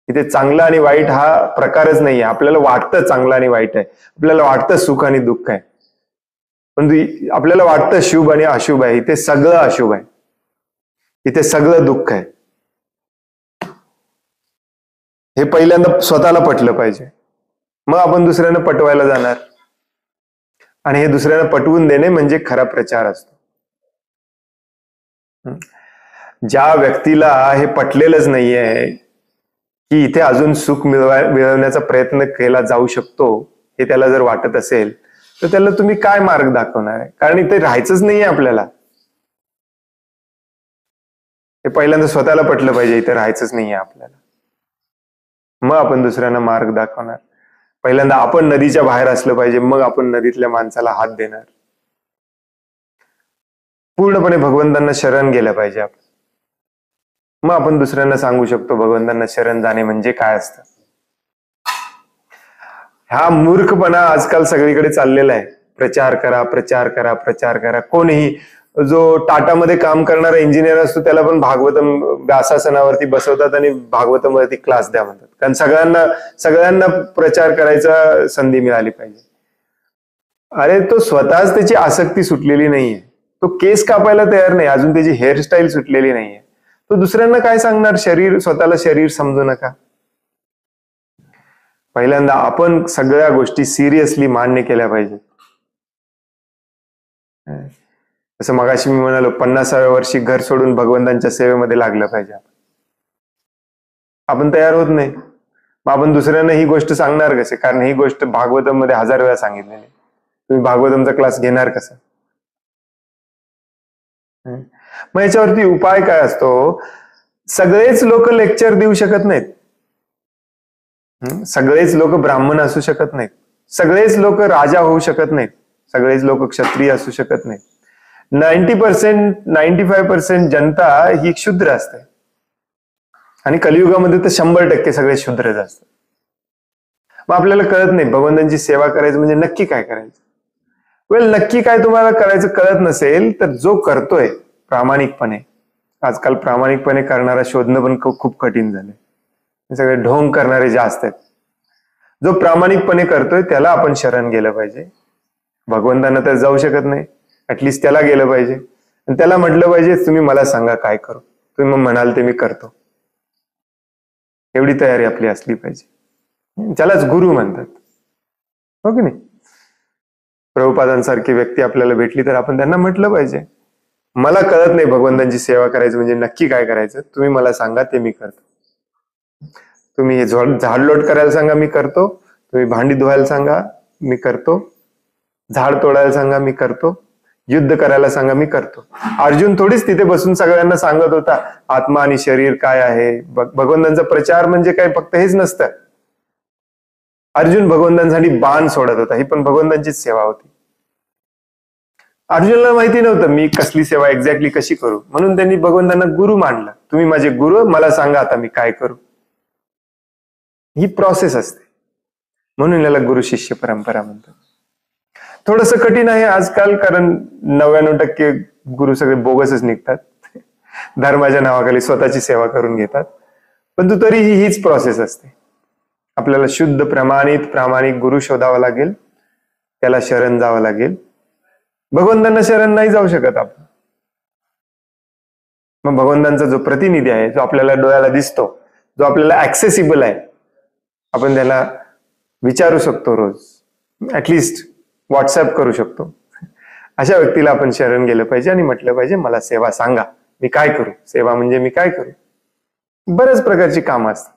A: इथे चांगलं आणि वाईट हा प्रकारच नाहीये. आपल्याला वाटतं चांगलं आणि वाईट आहे, आपल्याला वाटतं सुख आणि दुःख आहे, पण आपल्याला वाटतं शुभ आणि अशुभ आहे. इथे सगळं अशुभ आहे. इथे सगळं दुःख आहे. हे पहिल्यांदा स्वतःला पटलं पाहिजे. मग आपण दुसऱ्यांना पटवायला जाणार. आणि हे दुसऱ्यांना पटवून देणे म्हणजे खरा प्रचार असतो. ज्या व्यक्तीला हे पटलेलंच नाहीये की इथे अजून सुख मिळवण्याचा प्रयत्न केला जाऊ शकतो, हे त्याला जर वाटत असेल तर त्याला तुम्ही काय मार्ग दाखवणार आहे? कारण इथे राहायचंच नाहीये आपल्याला. हे पहिल्यांदा स्वतःला पटलं पाहिजे इथे राहायचंच नाहीये आपल्याला. मग आपण दुसऱ्यांना मार्ग दाखवणार. पहिल्यांदा आपण नदीच्या बाहेर असलं पाहिजे, मग आपण नदीतल्या माणसाला हात देणार. पूर्णपणे भगवंतांना शरण गेलं पाहिजे आपण. मग आपण दुसऱ्यांना सांगू शकतो भगवंतांना शरण जाणे म्हणजे काय असतं. हा मूर्खपणा आजकाल सगळीकडे चाललेला आहे. प्रचार करा, प्रचार करा, प्रचार करा. कोणीही, जो टाटामध्ये काम करणारा इंजिनियर असतो त्याला पण भागवतम व्यासासनावरती बसवतात आणि भागवतम वरती क्लास द्या म्हणतात. कारण सगळ्यांना प्रचार करायचा संधी मिळाली पाहिजे. अरे तो स्वतःच त्याची आसक्ती सुटलेली नाहीये. तो केस कापायला तयार नाही, अजून त्याची हेअरस्टाईल सुटलेली नाहीये. तो दुसऱ्यांना काय सांगणार? स्वतःला शरीर समजू नका. पहिल्यांदा आपण सगळ्या गोष्टी सिरियसली मान्य केल्या पाहिजेत. जसं मगाशी मी म्हणालो 50व्या वर्षी घर सोडून भगवंतांच्या सेवेमध्ये लागलं पाहिजे. आपण तयार होत नाही. मग आपण दुसऱ्यांना ही गोष्ट सांगणार कसे? कारण ही गोष्ट भागवतम मध्ये 1000 वेळा सांगितलेली. तुम्ही भागवतमचा क्लास घेणार कसं? मग याच्यावरती उपाय काय असतो? सगळेच लोक लेक्चर देऊ शकत नाहीत. सगळेच लोक ब्राह्मण असू शकत नाहीत. सगळेच लोक राजा होऊ शकत नाहीत. सगळेच लोक क्षत्रिय असू शकत नाहीत. 90%, 95% जनता ही क्षुद्र असते. आणि कलियुगामध्ये तर 100% सगळे शूद्रच असतात. मग आपल्याला कळत नाही भगवंतांची सेवा करायचं म्हणजे नक्की काय करायचं. नक्की काय तुम्हाला करायचं कळत नसेल तर जो करतोय प्रामाणिकपणे, आजकाल प्रामाणिकपणे करणारा शोधणं पण खूप कठीण झालंय. सगळे ढोंग करणारे जास्त आहेत. जो प्रामाणिकपणे करतोय त्याला आपण शरण गेलं पाहिजे. भगवंतांना तर जाऊ शकत नाही, ऍटलिस्ट त्याला गेलं पाहिजे आणि त्याला म्हटलं पाहिजे तुम्ही मला सांगा काय करू. तुम्ही मग म्हणाल ते मी करतो. एवढी तयारी आपली असली पाहिजे. त्यालाच गुरु म्हणतात, हो की नाही? प्रभुपादांसारखी व्यक्ती आपल्याला भेटली तर आपण त्यांना म्हटलं पाहिजे मला कळत नाही भगवंतांची सेवा करायचं म्हणजे नक्की काय करायचं, तुम्ही मला सांगा ते मी करतो. तुम्ही हे झाडलोट करायला सांगा मी करतो. तुम्ही भांडी धुवायला सांगा मी करतो. झाड तोडायला सांगा मी करतो. युद्ध करायला सांगा मी करतो. अर्जुन थोडीच तिथे बसून सगळ्यांना सांगत होता आत्मा आणि शरीर काय आहे. भगवंतांचा प्रचार म्हणजे काय फक्त हेच नसतं. अर्जुन भगवंतांसाठी बाण सोडत होता, ही पण भगवंतांचीच सेवा होती. अर्जुनला माहिती नव्हतं मी कसली सेवा एक्झॅक्टली कशी करू, म्हणून त्यांनी भगवंतांना गुरु मानलं. तुम्ही माझे गुरु, मला सांगा आता मी काय करू. ही प्रोसेस असते, म्हणून याला गुरु शिष्य परंपरा म्हणतात. थोडस कठीण आहे आजकाल, कारण 99% गुरु सगळे बोगसच निघतात. धर्माच्या नावाखाली स्वतःची सेवा करून घेतात. परंतु तरीही हीच प्रोसेस असते. आपल्याला शुद्ध प्रामाणिक गुरु शोधावा लागेल, त्याला शरण जावं लागेल. भगवंतांना शरण नाही जाऊ शकत आपण. मग भगवंतांचा जो प्रतिनिधी आहे, जो आपल्याला डोळ्याला दिसतो, जो आपल्याला ऍक्सेसिबल आहे, आपण त्याला विचारू शकतो रोज, ऍटलिस्ट व्हॉट्सअप करू शकतो, अशा व्यक्तीला आपण शरण गेलं पाहिजे आणि म्हटलं पाहिजे मला सेवा सांगा, मी काय करू. सेवा म्हणजे मी काय करू. बऱ्याच प्रकारची कामं असतात,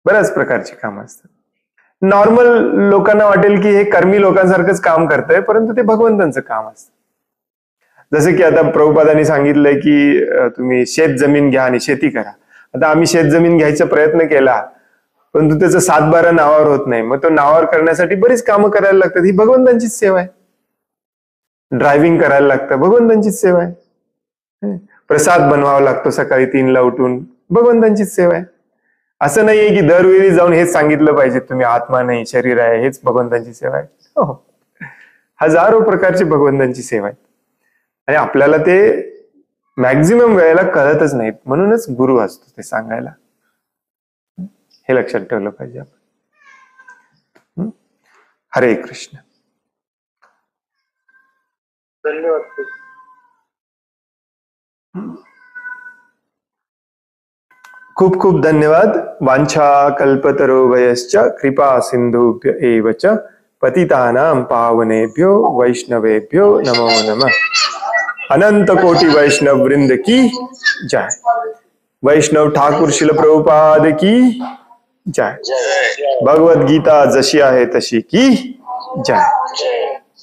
A: बऱ्याच प्रकारची कामं असतात. नॉर्मल लोकांना वाटेल की हे कर्मी लोकांसारखंच काम करतंय, परंतु ते भगवंतांचं काम असतं. जसं की आता प्रभुपादांनी सांगितलंय की तुम्ही शेत जमीन घ्या आणि शेती करा. आता आम्ही शेत जमीन घ्यायचा प्रयत्न केला, परंतु त्याचं 7-12 नावावर होत नाही. मग तो नावावर करण्यासाठी बरीच कामं करायला लागतात. ही भगवंतांचीच सेवा आहे. ड्रायव्हिंग करायला लागतं, भगवंतांचीच सेवा आहे. प्रसाद बनवावा लागतो सकाळी 3ला उठून, भगवंतांचीच सेवा आहे. असं नाहीये की दरवेळी जाऊन हेच सांगितलं पाहिजे तुम्ही आत्मा नाही शरीर आहे, हेच भगवंतांची सेवा आहे. हो, हजारो प्रकारची भगवंतांची सेवा आहे आणि आपल्याला ते मॅक्झिमम वेळेला कळतच नाहीत. म्हणूनच गुरु असतो ते सांगायला. हे लक्षात ठेवलं पाहिजे आपण. हरे कृष्ण.
E: धन्यवाद.
A: खूप खूप धन्यवाद. वांछा कल्पतरुभयश्च कृपा सिंधुभ्य एव च पतितानां पावनेभ्यो वैष्णवेभ्यो नमो नमः. अनंत कोटि वैष्णव वृंद की जय. वैष्णव ठाकुर शिल प्रभुपाद की जय. भगवद गीता जशी आहे तशी की जय.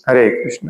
A: हरे कृष्ण.